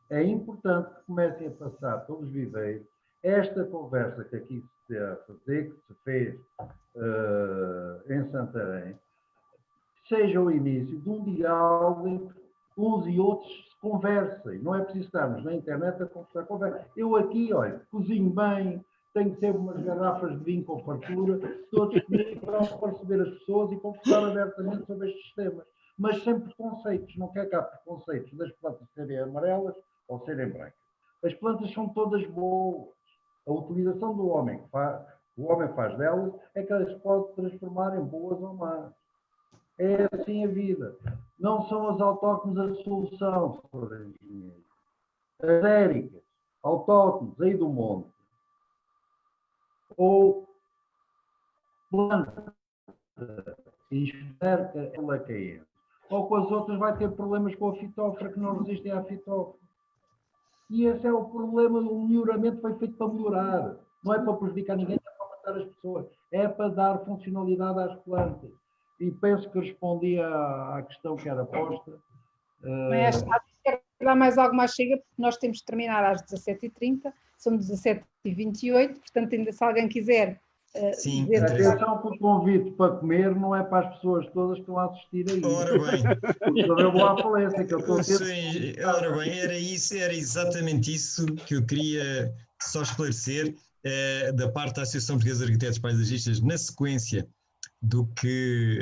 D: É importante que comecem a passar pelos viveiros esta conversa que aqui se está a fazer, que se fez em Santarém, seja o início de um diálogo em que uns e outros se conversem. Não é preciso estarmos na internet a conversar. Conversa. Eu aqui, olha, cozinho bem, tenho sempre umas garrafas de vinho com fartura, todos comigo para receber as pessoas e conversar abertamente sobre estes temas. Mas sem preconceitos. Não quer que há preconceitos das plantas serem amarelas ou serem brancas. As plantas são todas boas. A utilização do homem que o homem faz delas é que elas podem transformar em boas ou más. É assim a vida. Não são as autóctones a solução, senhor engenheiro. As éricas, autóctones aí do monte, ou planta e esperca lacaense, ou com as outras vai ter problemas com a fitófora que não resistem à fitófora. E esse é o problema. O melhoramento foi feito para melhorar. Não é para prejudicar ninguém, é para matar as pessoas. É para dar funcionalidade às plantas. E penso que respondi à questão que era posta.
B: Acho que quero dar mais alguma chega, porque nós temos de terminar às 17h30, são 17h28, portanto, ainda se alguém quiser
E: Sim,
B: dizer...
D: Atenção que o convite para comer não é para as pessoas todas que estão a assistir aí.
E: Ora bem.
D: Porque eu vou à falência, que eu estou a ter...
E: Sim, ora bem, era exatamente isso que eu queria só esclarecer da parte da Associação Portuguesa de Arquitetos Paisagistas, na sequência do que,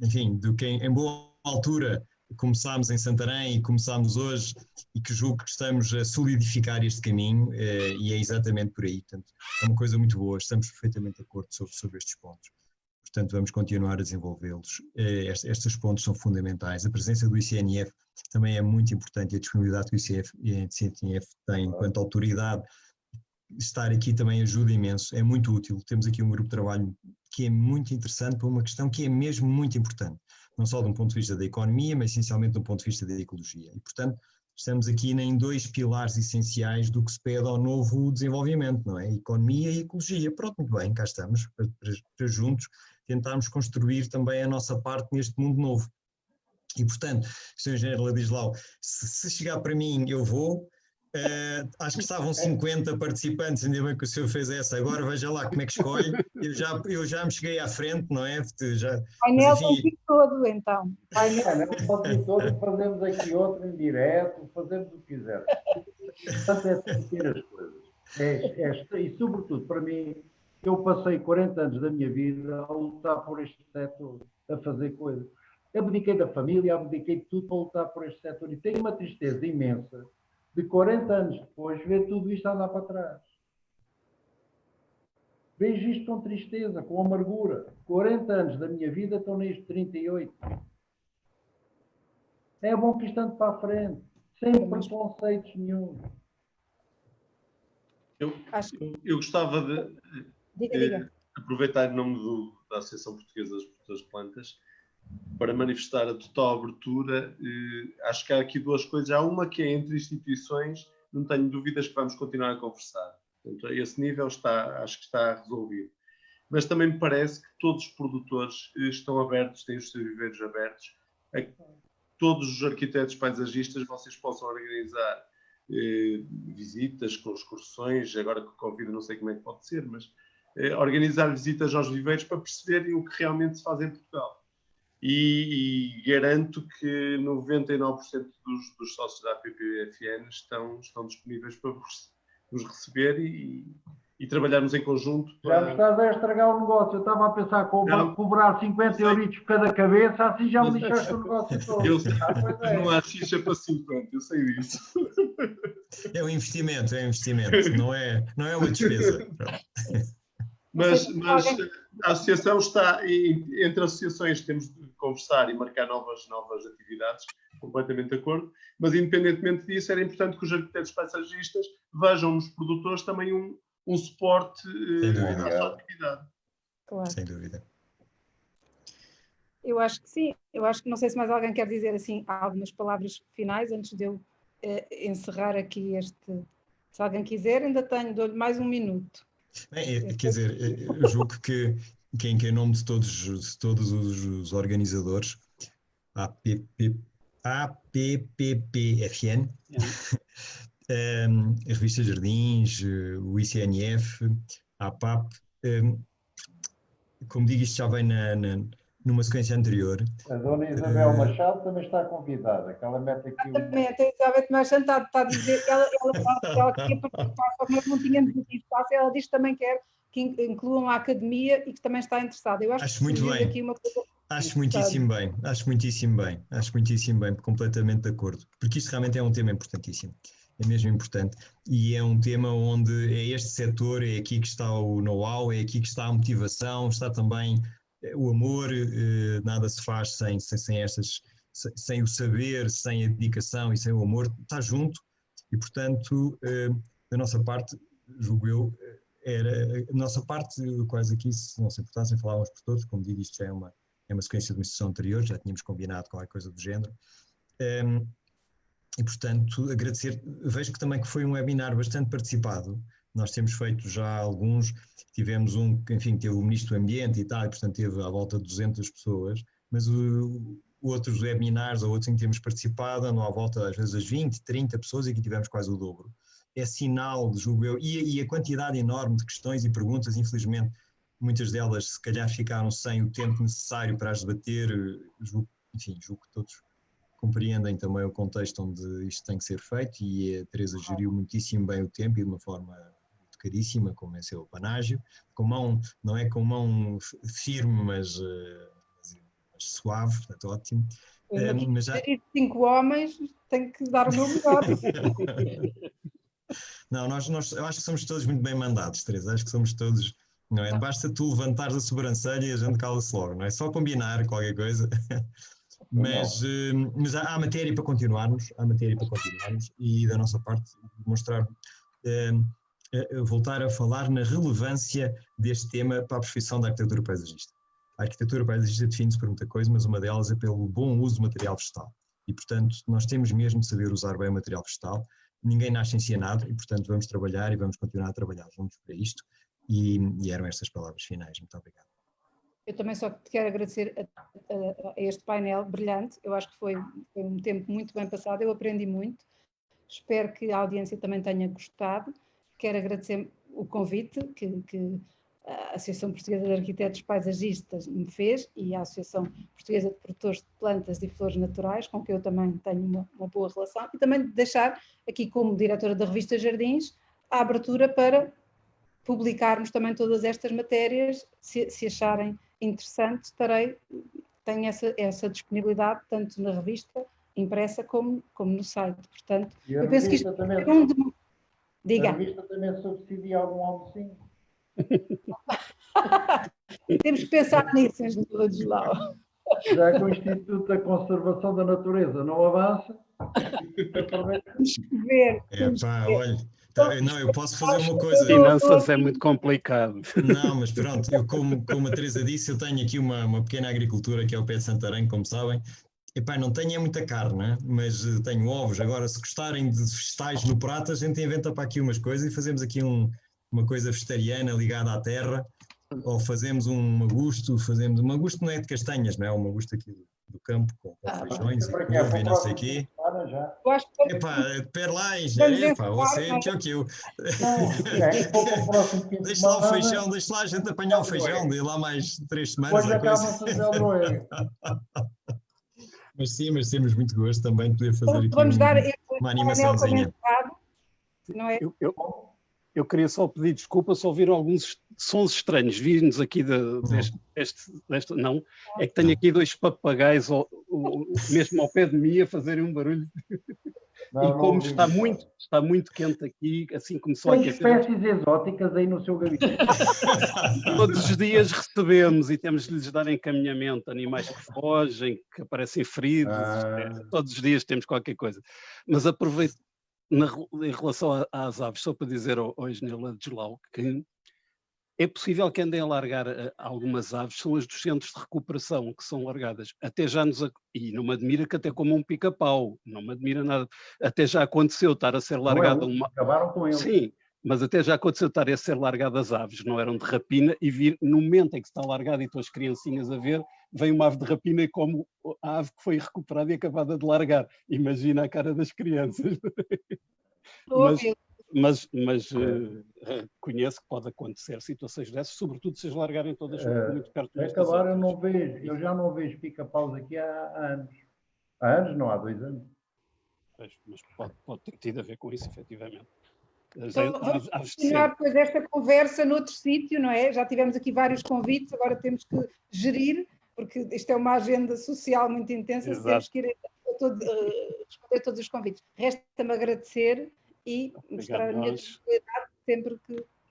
E: enfim, do que em boa altura começámos em Santarém e começámos hoje, e que julgo que estamos a solidificar este caminho, e é exatamente por aí. Portanto, é uma coisa muito boa, estamos perfeitamente de acordo sobre estes pontos. Portanto, vamos continuar a desenvolvê-los. Estes pontos são fundamentais. A presença do ICNF também é muito importante, e a disponibilidade que o ICNF tem enquanto autoridade, estar aqui também ajuda imenso, é muito útil. Temos aqui um grupo de trabalho que é muito interessante para uma questão que é mesmo muito importante, não só de um ponto de vista da economia, mas essencialmente de um ponto de vista da ecologia. E, portanto, estamos aqui em dois pilares essenciais do que se pede ao novo desenvolvimento, não é? Economia e ecologia. Pronto, muito bem, cá estamos, para juntos tentarmos construir também a nossa parte neste mundo novo. E, portanto, o Sr. Engenheiro Ladislau, se chegar para mim, eu vou. Acho que estavam 50 participantes, ainda bem que o senhor fez essa. Agora veja lá como é que escolhe. Eu já me cheguei à frente, não é?
B: Painel contigo todo, então.
D: Painel contigo todo, fazemos aqui outro em direto, fazemos o que quiser. Portanto, é pequenas coisas. E, sobretudo, para mim, eu passei 40 anos da minha vida a lutar por este setor, a fazer coisas. Abdiquei da família, abdiquei de tudo para lutar por este setor. E tenho uma tristeza imensa de 40 anos depois, ver tudo isto a andar para trás. Vejo isto com tristeza, com amargura. 40 anos da minha vida estão neste 38. É bom que isto ande para a frente, sem preconceitos nenhum.
A: Eu gostava de aproveitar em nome da Associação Portuguesa das Produtoras de Plantas para manifestar a total abertura. Acho que há aqui duas coisas. Há uma que é entre instituições, não tenho dúvidas que vamos continuar a conversar. Portanto, a esse nível acho que está resolvido. Mas também me parece que todos os produtores estão abertos, têm os seus viveiros abertos, a que todos os arquitetos paisagistas vocês possam organizar visitas com excursões, agora que o Covid não sei como é que pode ser, mas organizar visitas aos viveiros para perceberem o que realmente se faz em Portugal. E garanto que 99% dos sócios da APPFN estão disponíveis para vos receber e trabalharmos em conjunto.
D: Já me estás a estragar o negócio. Eu estava a pensar cobrar 50 euritos por cada cabeça, assim já me lixaste o negócio todo.
A: Não há xixa para 50, eu sei disso.
E: É um investimento, não é uma despesa.
A: Mas a associação está, entre associações temos de conversar e marcar novas atividades, completamente de acordo, mas independentemente disso era importante que os arquitetos paisagistas vejam nos produtores também um suporte à sua atividade.
B: Claro.
E: Sem dúvida.
B: Eu acho que sim. Eu acho que não sei se mais alguém quer dizer assim algumas palavras finais antes de eu encerrar aqui este. Se alguém quiser, ainda dou-lhe mais um minuto.
E: Bem, quer dizer, eu julgo que em nome de todos os organizadores, APPPFN, a revista Jardins, o ICNF, a APAP, como digo, isto já vem numa sequência anterior.
D: A dona Isabel Machado também está convidada, que ela mete aqui
B: Exatamente, a Isabel Machado está a dizer, ela queria participar, mas não tínhamos espaço, ela diz que também quer que incluam a academia e que também está interessada. Eu acho que
E: muito bem.
B: Aqui uma coisa
E: acho muitíssimo bem, completamente de acordo, porque isto realmente é um tema importantíssimo, é mesmo importante, e é um tema onde é este setor, é aqui que está o know-how, é aqui que está a motivação, está também o amor, nada se faz sem o saber, sem a dedicação e sem o amor, está junto, e portanto, da nossa parte, julgo eu, a nossa parte, quase aqui, se não se importassem, falávamos por todos, como digo, isto já é uma sequência de uma sessão anterior, já tínhamos combinado qualquer coisa do género, e portanto, agradecer, vejo que também que foi um webinar bastante participado, nós temos feito já alguns, tivemos um que, enfim, teve o Ministro do Ambiente e tal, e portanto teve à volta de 200 pessoas, mas outros webinars ou outros em que temos participado andam à volta às vezes das 20, 30 pessoas e aqui tivemos quase o dobro. É sinal, julgo eu, e a quantidade enorme de questões e perguntas, infelizmente, muitas delas se calhar ficaram sem o tempo necessário para as debater, julgo que todos compreendem também o contexto onde isto tem que ser feito, e a Teresa geriu muitíssimo bem o tempo e de uma forma caríssima, como é seu panágio, não é com mão firme, mas suave, portanto ótimo.
B: Mas já... 5 homens, tenho que dar o meu melhor.
E: Não, eu acho que somos todos muito bem mandados, Teresa, acho que somos todos, não é? Basta tu levantares a sobrancelha e a gente cala-se logo, não é? Só combinar qualquer coisa. Mas há matéria para continuarmos, e da nossa parte demonstrar, voltar a falar na relevância deste tema para a profissão da arquitetura paisagista. A arquitetura paisagista define-se por muita coisa, mas uma delas é pelo bom uso do material vegetal. E, portanto, nós temos mesmo de saber usar bem o material vegetal. Ninguém nasce ensinado e, portanto, vamos trabalhar e vamos continuar a trabalhar juntos para isto. E eram estas palavras finais. Muito obrigado.
B: Eu também só quero agradecer a este painel brilhante. Eu acho que foi um tempo muito bem passado. Eu aprendi muito. Espero que a audiência também tenha gostado. Quero agradecer o convite que a Associação Portuguesa de Arquitetos Paisagistas me fez e a Associação Portuguesa de Produtores de Plantas e Flores Naturais, com que eu também tenho uma boa relação, e também deixar aqui, como diretora da revista Jardins, a abertura para publicarmos também todas estas matérias, se acharem interessante, tenho essa disponibilidade, tanto na revista impressa como no site. Portanto, eu penso que isto é Diga.
D: A revista também subsidia algum almocinho.
B: Temos que pensar nisso, Engenheiro Ladislau.
D: Já que o Instituto da Conservação da Natureza não avança,
B: temos que ver.
E: Olha, não, eu posso fazer uma coisa.
F: Finanças é muito complicado.
E: Não, mas pronto, eu como a Teresa disse, eu tenho aqui uma pequena agricultura que é o pé de Santarém, como sabem. Epá, não tenho muita carne, né? Mas tenho ovos. Agora, se gostarem de vegetais no prato, a gente inventa para aqui umas coisas e fazemos aqui uma coisa vegetariana ligada à terra, ou fazemos um magusto, um magusto não é de castanhas, não é? Um magusto aqui do campo, com feijões e couve e não sei o quê. Epá, pera lá, você é pior que eu. Deixa lá o feijão, deixa lá a gente apanhar o feijão, de lá mais 3 semanas. Mas sim, mas temos muito gosto também de poder fazer aqui uma animaçãozinha.
B: Não é?
F: Eu queria só pedir desculpa se ouviram alguns sons estranhos vindos aqui desta. Não, é que tenho aqui 2 papagaios mesmo ao pé de mim a fazerem um barulho. E como está muito quente aqui, assim começou a aquecer.
D: Tem espécies exóticas aí no seu gabinete.
F: Todos os dias recebemos e temos de lhes dar encaminhamento, animais que fogem, que aparecem feridos, todos os dias temos qualquer coisa. Mas aproveito em relação às aves, só para dizer ao engenheiro Ladislau que É possível que andem a largar algumas aves, são as dos centros de recuperação que são largadas. Até já e não me admira que até como um pica-pau, não me admira nada. Até já aconteceu estar a ser largada uma...
D: Acabaram com ele.
F: Sim, mas até já aconteceu estar a ser largadas aves, não eram de rapina, e vir no momento em que está largada e estão as criancinhas a ver, vem uma ave de rapina e come a ave que foi recuperada e acabada de largar. Imagina a cara das crianças. Mas conheço que pode acontecer situações dessas, sobretudo se as largarem todas muito perto das
D: acabar, eu já não vejo pica-paus aqui há anos. Há anos, não há 2 anos.
F: Mas pode ter tido a ver com isso, efetivamente.
B: Então, vamos continuar depois desta conversa noutro sítio, não é? Já tivemos aqui vários convites, agora temos que gerir, porque isto é uma agenda social muito intensa, temos que ir responder a todos os convites. Resta-me agradecer e mostrar a minha disponibilidade sempre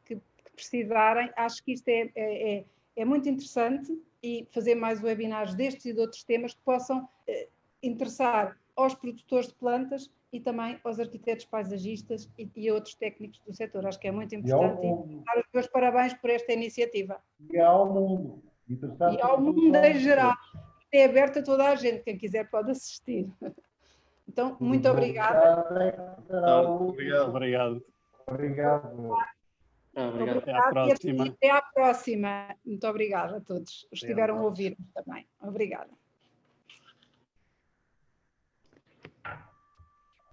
B: que precisarem. Acho que isto é muito interessante e fazer mais webinars destes e de outros temas que possam interessar aos produtores de plantas e também aos arquitetos paisagistas e a outros técnicos do setor. Acho que é muito importante e dar os meus parabéns por esta iniciativa.
D: E ao mundo.
B: E ao mundo em geral. É aberto a toda a gente, quem quiser pode assistir. Então, muito obrigada.
F: Obrigado.
B: Até à próxima. Até à próxima. Muito obrigada a todos os que estiveram a ouvir também. Obrigada.